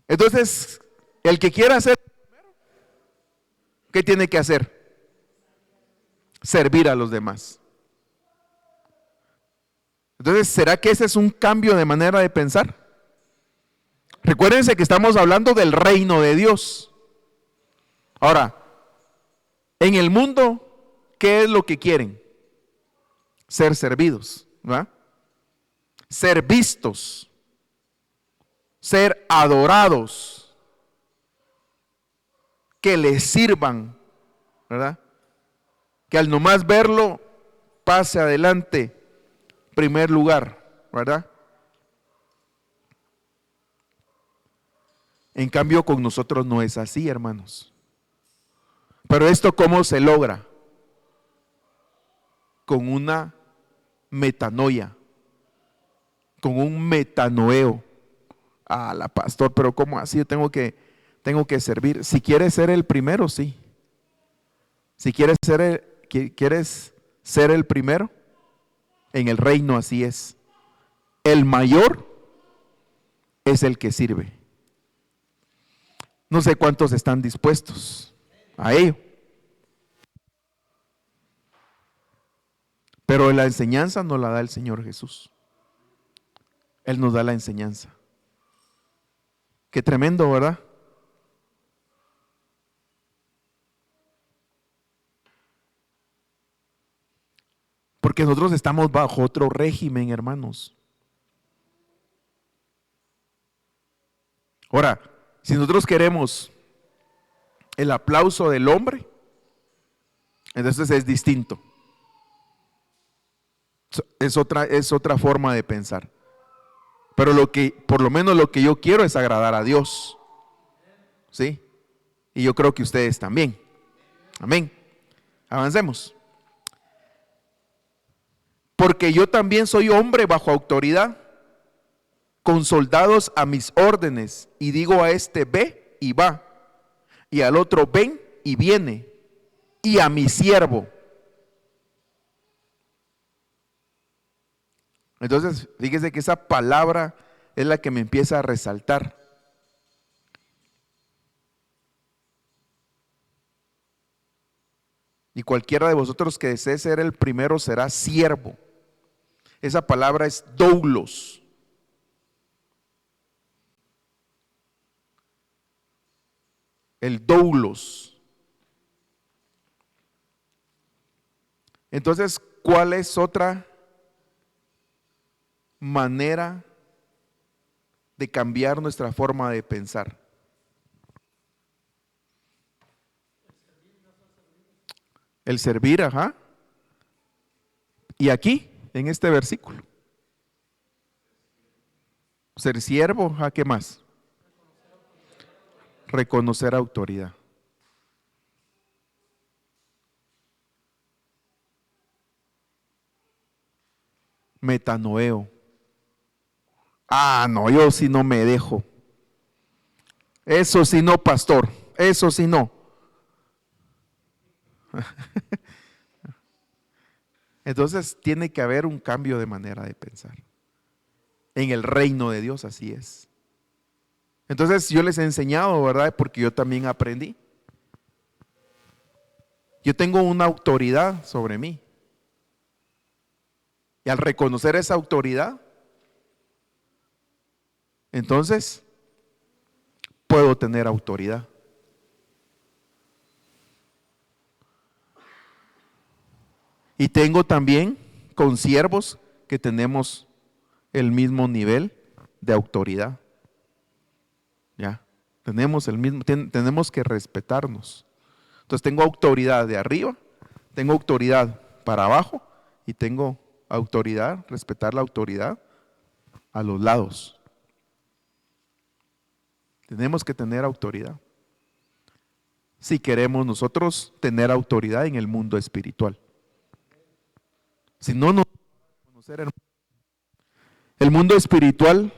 Entonces, el que quiera hacer primero, ¿qué tiene que hacer? Servir a los demás. Entonces, ¿será que ese es un cambio de manera de pensar? Recuérdense que estamos hablando del reino de Dios. Ahora, en el mundo, ¿qué es lo que quieren? Ser servidos, ¿verdad? Ser vistos, ser adorados, que les sirvan, ¿verdad? Que al nomás verlo pase adelante, primer lugar, ¿verdad? En cambio con nosotros no es así, hermanos. Pero esto ¿cómo se logra? Con una metanoia, con un metanoeo. Ah, la pastor, pero ¿cómo así? Yo tengo que servir. Si quieres ser el primero, sí. Si quieres ser el primero, en el reino así es. El mayor es el que sirve. No sé cuántos están dispuestos a ello. Pero la enseñanza nos la da el Señor Jesús. Él nos da la enseñanza. Qué tremendo, ¿verdad? Porque nosotros estamos bajo otro régimen, hermanos. Ahora, si nosotros queremos el aplauso del hombre, entonces es distinto. Es otra forma de pensar. Pero por lo menos lo que yo quiero es agradar a Dios. ¿Sí? Y yo creo que ustedes también. Amén. Avancemos. Porque yo también soy hombre bajo autoridad, con soldados a mis órdenes, y digo a este ve y va, y al otro ven y viene, y a mi siervo. Entonces, fíjese que esa palabra es la que me empieza a resaltar. Y cualquiera de vosotros que desee ser el primero será siervo. Esa palabra es doulos. El doulos. Entonces, ¿cuál es otra manera de cambiar nuestra forma de pensar? El servir, ajá. Y aquí, en este versículo, ser siervo, ¿a qué más? Reconocer autoridad. Metanoeo. Ah, no, yo sí no me dejo. Eso sí no, pastor. Eso sí no. Entonces tiene que haber un cambio de manera de pensar. En el reino de Dios así es. Entonces yo les he enseñado, ¿verdad? Porque yo también aprendí. Yo tengo una autoridad sobre mí. Y al reconocer esa autoridad, entonces puedo tener autoridad. Y tengo también consiervos que tenemos el mismo nivel de autoridad. Ya, tenemos el mismo, tenemos que respetarnos. Entonces tengo autoridad de arriba, tengo autoridad para abajo y tengo autoridad, respetar la autoridad a los lados. Tenemos que tener autoridad si queremos nosotros tener autoridad en el mundo espiritual. Si no nos conocer, el mundo espiritual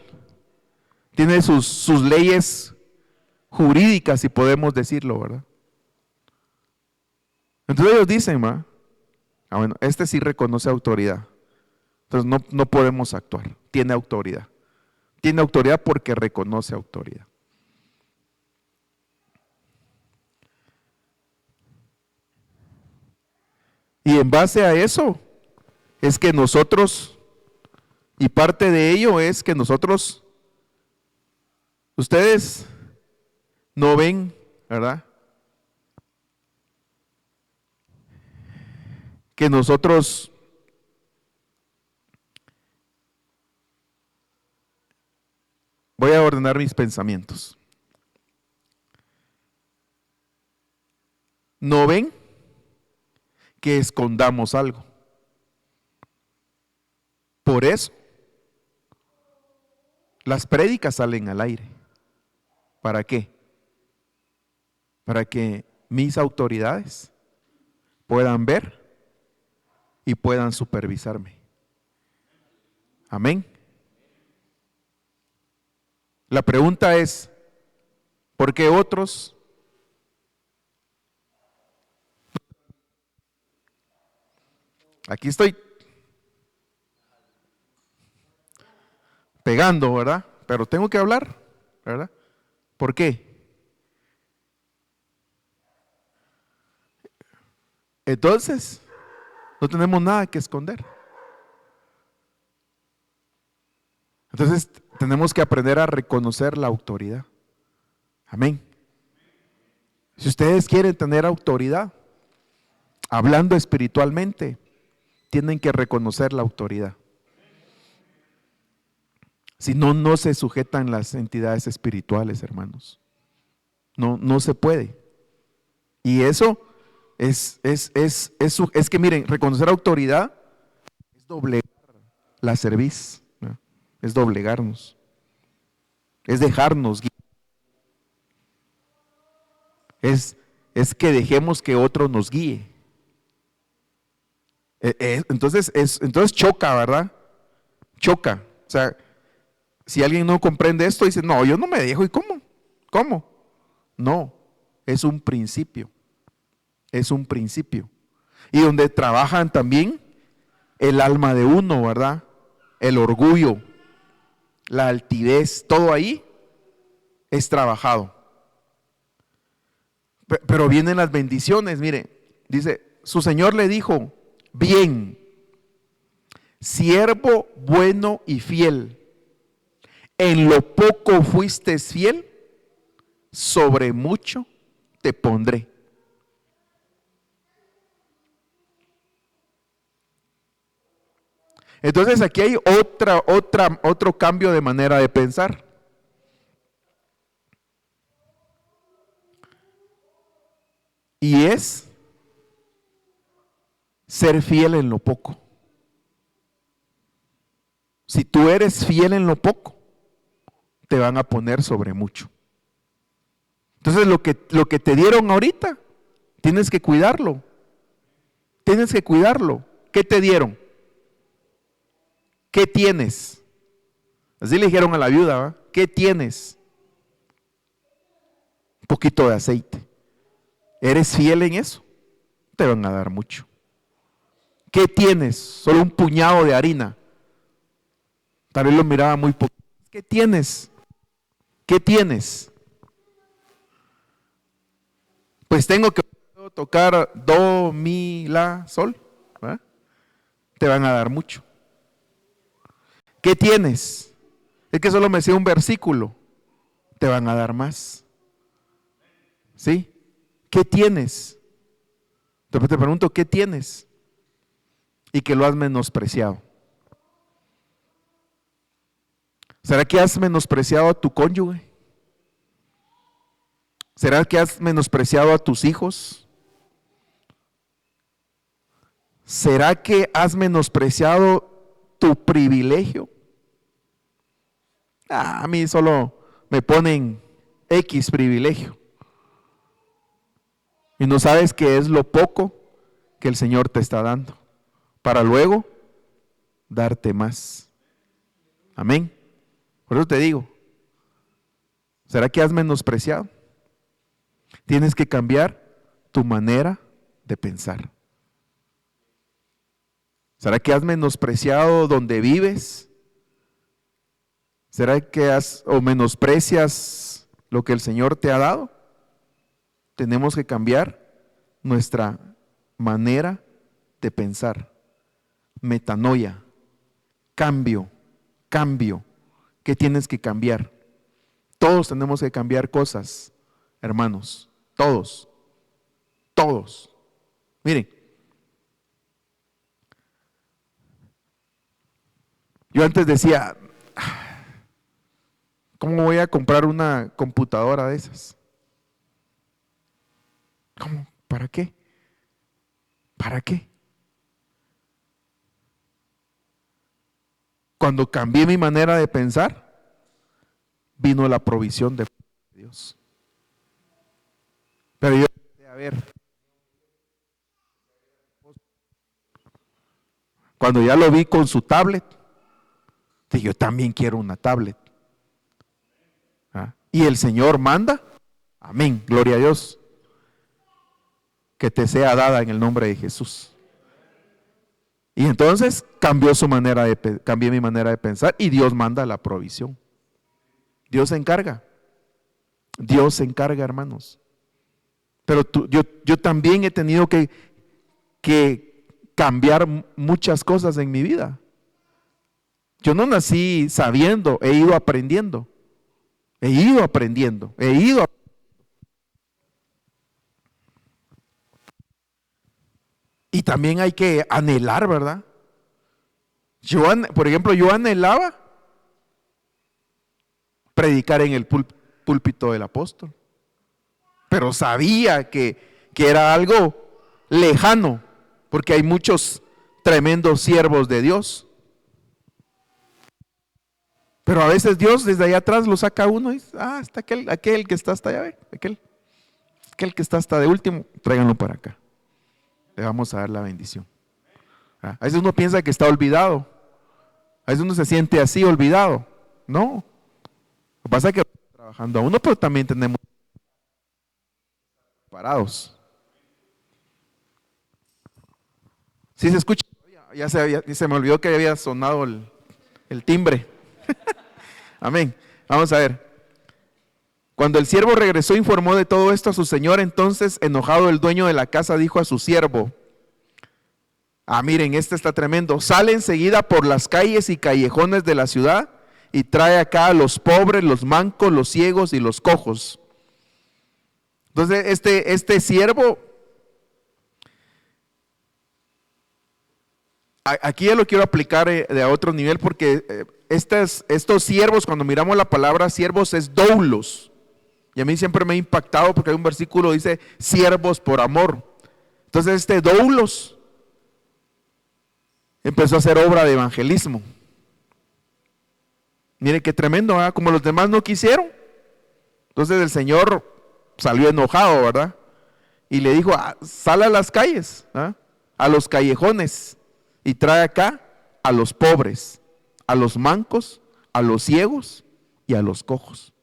tiene sus leyes jurídicas, si podemos decirlo, ¿verdad? Entonces ellos dicen, bueno, este sí reconoce autoridad. Entonces no podemos actuar. Tiene autoridad. Tiene autoridad porque reconoce autoridad. Y en base a eso es que nosotros, y parte de ello es que nosotros, ustedes no ven, ¿verdad? Que nosotros voy a ordenar mis pensamientos. ¿No ven que escondamos algo? Por eso las prédicas salen al aire. ¿Para qué? Para que mis autoridades puedan ver y puedan supervisarme. Amén. La pregunta es, ¿por qué otros? Aquí estoy pegando, ¿verdad? Pero tengo que hablar, ¿verdad? ¿Por qué? Entonces, no tenemos nada que esconder. Entonces, tenemos que aprender a reconocer la autoridad. Amén. Si ustedes quieren tener autoridad, hablando espiritualmente, tienen que reconocer la autoridad. Si no, no se sujetan las entidades espirituales, hermanos. No se puede. Y eso es que miren, reconocer autoridad es doblegar la cerviz, ¿no? Es doblegarnos, es dejarnos guiar. Es que dejemos que otro nos guíe. Entonces choca, ¿verdad? Choca. O sea, si alguien no comprende esto, dice, no, yo no me dejo. ¿Y cómo? ¿Cómo? No, es un principio. Es un principio. Y donde trabajan también el alma de uno, ¿verdad? El orgullo, la altivez, todo ahí es trabajado. Pero vienen las bendiciones, mire, dice, su Señor le dijo, bien, siervo bueno y fiel, en lo poco fuiste fiel, sobre mucho te pondré. Entonces aquí hay otro cambio de manera de pensar. Y es ser fiel en lo poco. Si tú eres fiel en lo poco, te van a poner sobre mucho. Entonces lo que te dieron ahorita, tienes que cuidarlo. Tienes que cuidarlo. ¿Qué te dieron? ¿Qué tienes? Así le dijeron a la viuda, ¿verdad? ¿Qué tienes? Un poquito de aceite. ¿Eres fiel en eso? Te van a dar mucho. ¿Qué tienes? Solo un puñado de harina. Tal vez lo miraba muy poco. ¿Qué tienes? ¿Qué tienes? Pues tengo que tocar do, mi, la, sol, ¿verdad? Te van a dar mucho. ¿Qué tienes? Es que solo me sé un versículo. Te van a dar más. ¿Sí? ¿Qué tienes? Entonces te pregunto, ¿qué tienes? Y que lo has menospreciado. ¿Será que has menospreciado a tu cónyuge? ¿Será que has menospreciado a tus hijos? ¿Será que has menospreciado tu privilegio? A mí solo me ponen X privilegio. Y no sabes qué es lo poco que el Señor te está dando, para luego darte más. Amén. Por eso te digo, ¿será que has menospreciado? Tienes que cambiar tu manera de pensar. ¿Será que has menospreciado donde vives? ¿Será que menosprecias lo que el Señor te ha dado? Tenemos que cambiar nuestra manera de pensar. Metanoia, cambio. ¿Qué tienes que cambiar? Todos tenemos que cambiar cosas, hermanos. Todos. Miren, yo antes decía, ¿cómo voy a comprar una computadora de esas? ¿Cómo? ¿Para qué? ¿Para qué? Cuando cambié mi manera de pensar, vino la provisión de Dios. Pero yo, a ver, cuando ya lo vi con su tablet, dije, yo también quiero una tablet. Y el Señor manda, amén, gloria a Dios, que te sea dada en el nombre de Jesús. Y entonces cambié mi manera de pensar y Dios manda la provisión. Dios se encarga, hermanos. Pero yo también he tenido que cambiar muchas cosas en mi vida. Yo no nací sabiendo, he ido aprendiendo. Y también hay que anhelar, ¿verdad? Por ejemplo, yo anhelaba predicar en el púlpito del apóstol, pero sabía que era algo lejano, porque hay muchos tremendos siervos de Dios. Pero a veces Dios desde allá atrás lo saca a uno y dice, está aquel que está hasta allá, aquel que está hasta de último, tráiganlo para acá. Le vamos a dar la bendición. A veces uno piensa que está olvidado. A veces uno se siente así, olvidado. No. Lo que pasa es que está trabajando a uno, pero también tenemos parados. ¿Sí se escucha? Ya se me olvidó que había sonado el timbre. Amén. Vamos a ver. Cuando el siervo regresó, informó de todo esto a su señor. Entonces, enojado, el dueño de la casa dijo a su siervo: miren, este está tremendo. Sale enseguida por las calles y callejones de la ciudad y trae acá a los pobres, los mancos, los ciegos y los cojos. Entonces, este siervo, aquí ya lo quiero aplicar de a otro nivel, porque estos siervos, cuando miramos la palabra siervos, es doulos. Y a mí siempre me ha impactado porque hay un versículo que dice siervos por amor. Entonces este doulos empezó a hacer obra de evangelismo. Mire qué tremendo, ¿verdad? Como los demás no quisieron. Entonces el Señor salió enojado, ¿verdad? Y le dijo, sal a las calles, ¿verdad? A los callejones, y trae acá a los pobres, a los mancos, a los ciegos y a los cojos.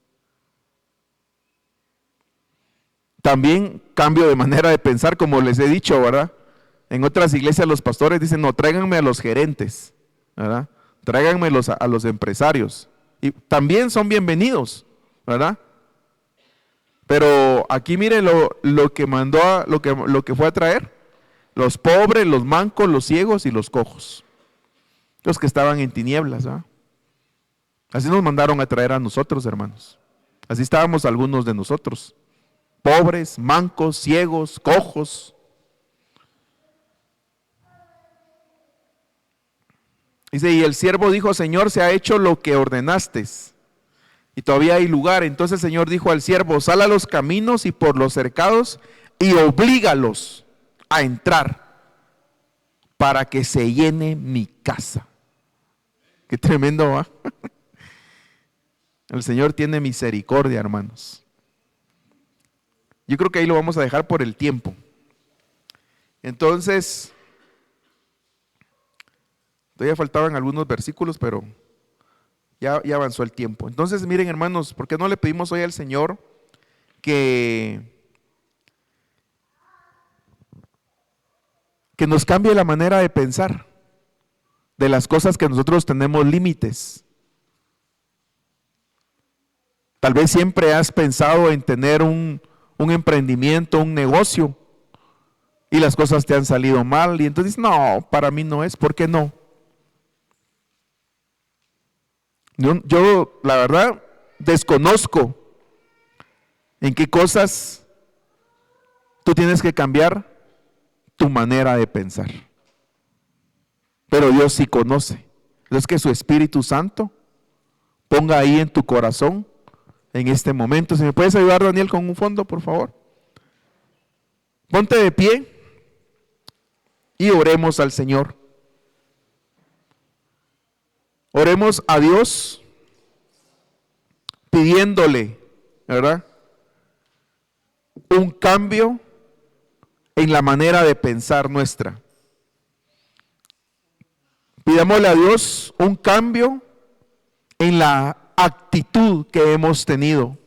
También cambio de manera de pensar, como les he dicho, ¿verdad? En otras iglesias los pastores dicen, no, tráiganme a los gerentes, ¿verdad? Tráiganme a los empresarios. Y también son bienvenidos, ¿verdad? Pero aquí mire lo que mandó, lo que fue a traer. Los pobres, los mancos, los ciegos y los cojos. Los que estaban en tinieblas, ¿verdad? Así nos mandaron a traer a nosotros, hermanos. Así estábamos algunos de nosotros. Pobres, mancos, ciegos, cojos. Dice, y el siervo dijo, Señor, se ha hecho lo que ordenaste. Y todavía hay lugar. Entonces el Señor dijo al siervo, sal a los caminos y por los cercados y oblígalos a entrar para que se llene mi casa. Qué tremendo, ¿va? El Señor tiene misericordia, hermanos. Yo creo que ahí lo vamos a dejar por el tiempo. Entonces, todavía faltaban algunos versículos, pero ya avanzó el tiempo. Entonces, miren, hermanos, ¿por qué no le pedimos hoy al Señor que nos cambie la manera de pensar de las cosas que nosotros tenemos límites? Tal vez siempre has pensado en tener un emprendimiento, un negocio, y las cosas te han salido mal, y entonces no, para mí no es. ¿Por qué no? Yo la verdad desconozco en qué cosas tú tienes que cambiar tu manera de pensar, pero Dios sí conoce. Entonces que su Espíritu Santo ponga ahí en tu corazón en este momento. ¿Si me puedes ayudar, Daniel, con un fondo, por favor? Ponte de pie y oremos al Señor. Oremos a Dios pidiéndole, ¿verdad?, un cambio en la manera de pensar nuestra. Pidámosle a Dios un cambio en la actitud que hemos tenido.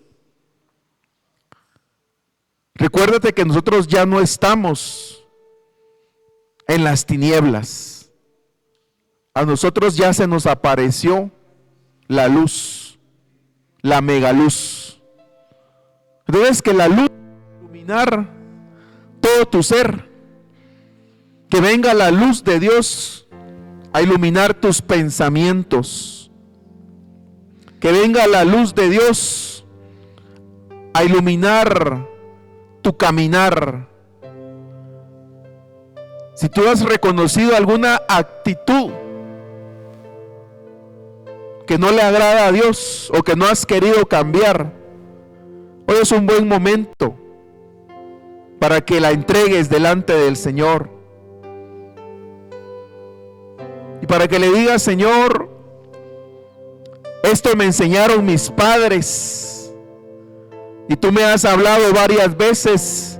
Recuérdate que nosotros ya no estamos en las tinieblas. A nosotros ya se nos apareció la luz, la megaluz. Entonces que la luz iluminar todo tu ser, que venga la luz de Dios a iluminar tus pensamientos, que venga la luz de Dios a iluminar tu caminar. Si tú has reconocido alguna actitud que no le agrada a Dios o que no has querido cambiar, hoy es un buen momento para que la entregues delante del Señor y para que le digas: Señor, esto me enseñaron mis padres y tú me has hablado varias veces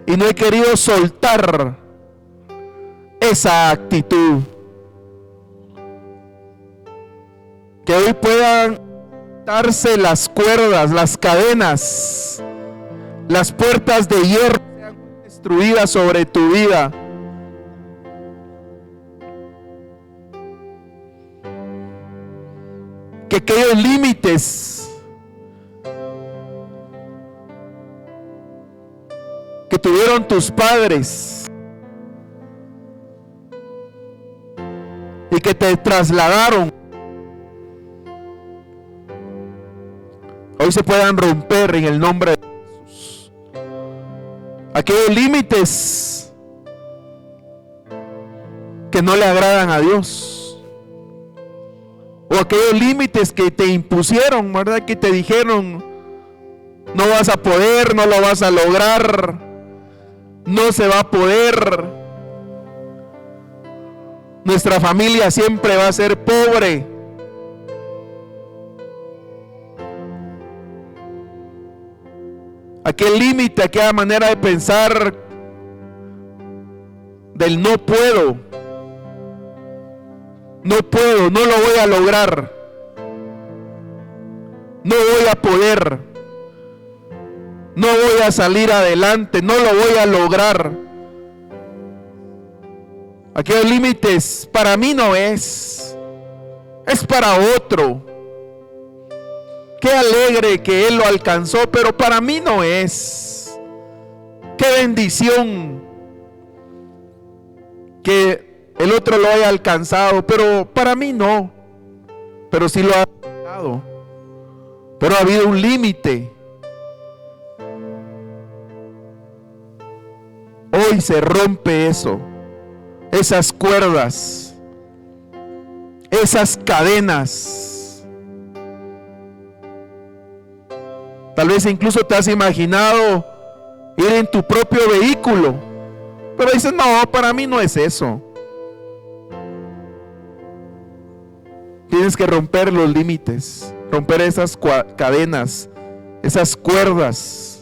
y no he querido soltar esa actitud. Que hoy puedan darse las cuerdas, las cadenas, las puertas de hierro sean destruidas sobre tu vida. Que aquellos límites que tuvieron tus padres y que te trasladaron, hoy se puedan romper en el nombre de Jesús. Aquellos límites que no le agradan a Dios, o aquellos límites que te impusieron, ¿verdad? Que te dijeron: no vas a poder, no lo vas a lograr, no se va a poder, nuestra familia siempre va a ser pobre. Aquel límite, aquella manera de pensar del no puedo, no lo voy a lograr, no voy a poder, no voy a salir adelante, no lo voy a lograr. Aquellos límites para mí no es para otro. Qué alegre que él lo alcanzó, pero para mí no es. Qué bendición que el otro lo haya alcanzado, pero para mí no. Pero sí lo ha alcanzado. Pero ha habido un límite. Hoy se rompe eso, esas cuerdas, esas cadenas. Tal vez incluso te has imaginado ir en tu propio vehículo, pero dices, no, para mí no es eso. Tienes que romper los límites, romper esas cadenas, esas cuerdas.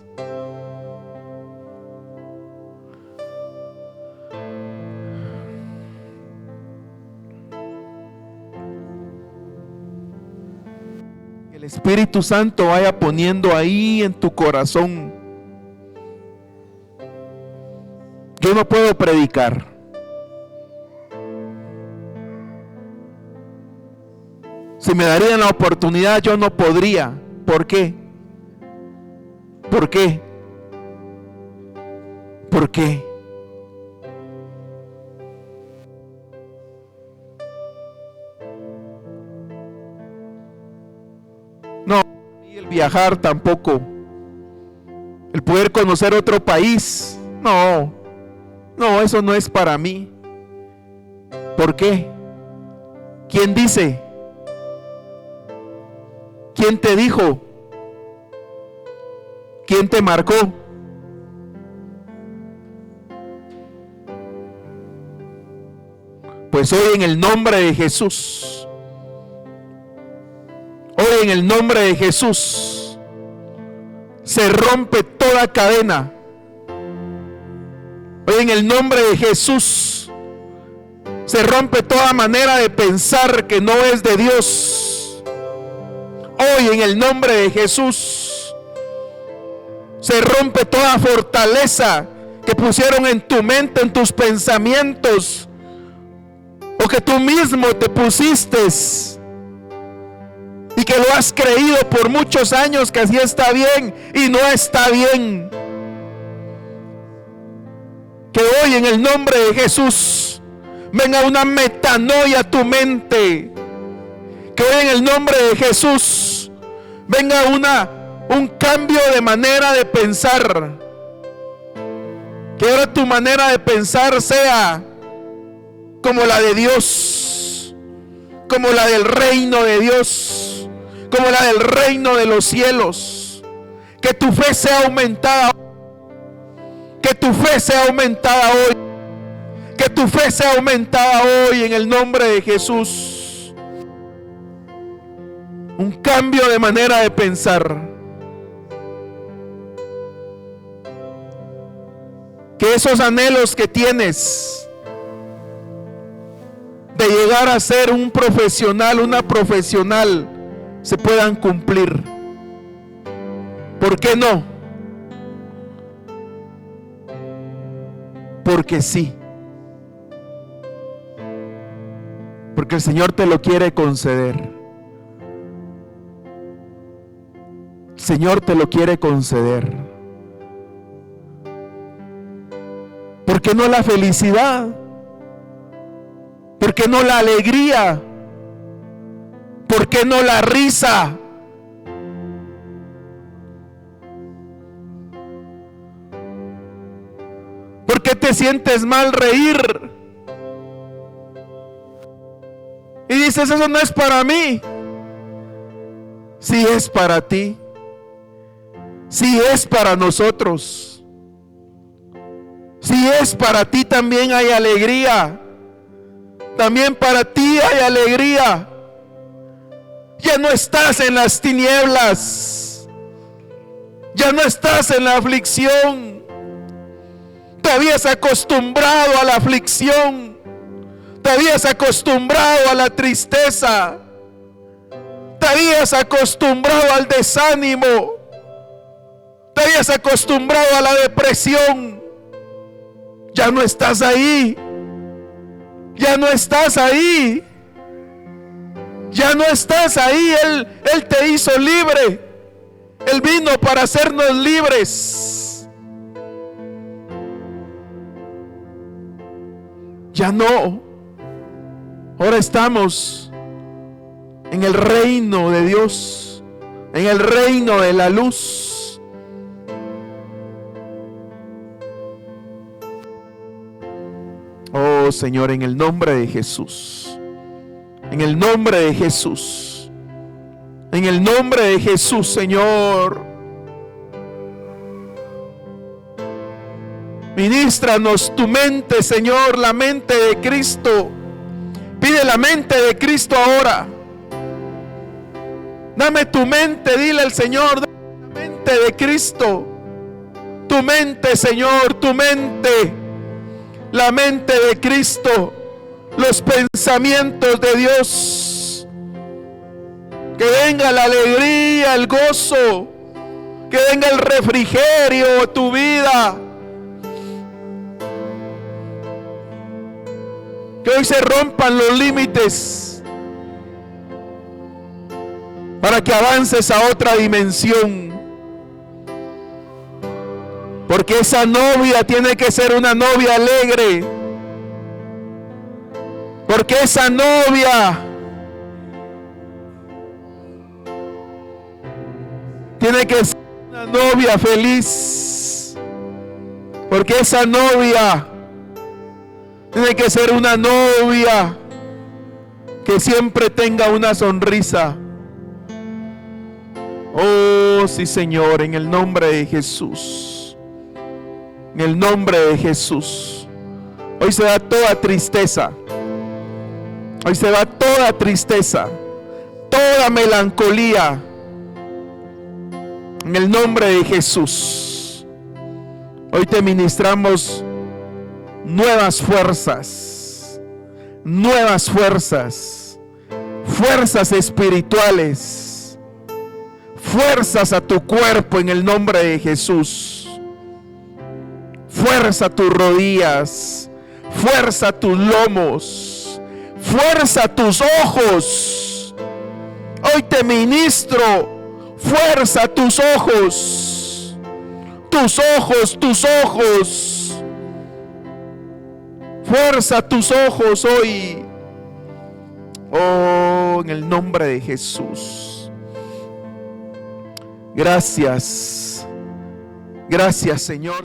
Que el Espíritu Santo vaya poniendo ahí en tu corazón. Yo no puedo predicar. Si me darían la oportunidad, yo no podría. ¿Por qué? ¿Por qué? ¿Por qué? No, y el viajar tampoco. El poder conocer otro país, no, eso no es para mí. ¿Por qué? ¿Quién dice? ¿Quién te dijo? ¿Quién te marcó? Pues hoy en el nombre de Jesús, hoy en el nombre de Jesús, se rompe toda cadena. Hoy en el nombre de Jesús, se rompe toda manera de pensar que no es de Dios. Hoy en el nombre de Jesús, se rompe toda fortaleza que pusieron en tu mente, en tus pensamientos, o que tú mismo te pusiste y que lo has creído por muchos años que así está bien y no está bien. Que hoy en el nombre de Jesús venga una metanoia a tu mente. Que hoy en el nombre de Jesús venga un cambio de manera de pensar. Que ahora tu manera de pensar sea como la de Dios, como la del reino de Dios, como la del reino de los cielos. Que tu fe sea aumentada, que tu fe sea aumentada hoy, que tu fe sea aumentada hoy en el nombre de Jesús. Un cambio de manera de pensar. Que esos anhelos que tienes de llegar a ser un profesional, una profesional, se puedan cumplir. ¿Por qué no? Porque sí. Porque el Señor te lo quiere conceder. El Señor te lo quiere conceder. ¿Por qué no la felicidad? ¿Por qué no la alegría? ¿Por qué no la risa? ¿Por qué te sientes mal reír? Y dices, eso no es para mí. Sí es para ti. Sí es para nosotros. Sí es para ti, también hay alegría. También para ti hay alegría. Ya no estás en las tinieblas. Ya no estás en la aflicción. Te habías acostumbrado a la aflicción. Te habías acostumbrado a la tristeza. Te habías acostumbrado al desánimo. Te habías acostumbrado a la depresión. Ya no estás ahí. Ya no estás ahí. Ya no estás ahí. Él te hizo libre. Él vino para hacernos libres. Ya no. Ahora estamos en el reino de Dios, en el reino de la luz. Oh Señor, en el nombre de Jesús, en el nombre de Jesús, en el nombre de Jesús, Señor, ministranos tu mente, Señor, la mente de Cristo. Pide la mente de Cristo ahora. Dame tu mente, dile al Señor, dame la mente de Cristo. Tu mente, Señor, tu mente. La mente de Cristo. Los pensamientos de Dios. Que venga la alegría, el gozo. Que venga el refrigerio a tu vida. Que hoy se rompan los límites para que avances a otra dimensión. Porque esa novia tiene que ser una novia alegre. Porque esa novia tiene que ser una novia feliz. Porque esa novia tiene que ser una novia que siempre tenga una sonrisa. Oh, sí, Señor, en el nombre de Jesús. En el nombre de Jesús. Hoy se va toda tristeza. Hoy se va toda tristeza. Toda melancolía. En el nombre de Jesús. Hoy te ministramos nuevas fuerzas, nuevas fuerzas, fuerzas espirituales, fuerzas a tu cuerpo en el nombre de Jesús. Fuerza a tus rodillas, fuerza a tus lomos, fuerza a tus ojos. Hoy te ministro fuerza a tus ojos, tus ojos, tus ojos. Fuerza a tus ojos hoy. Oh, en el nombre de Jesús. Gracias. Gracias, Señor.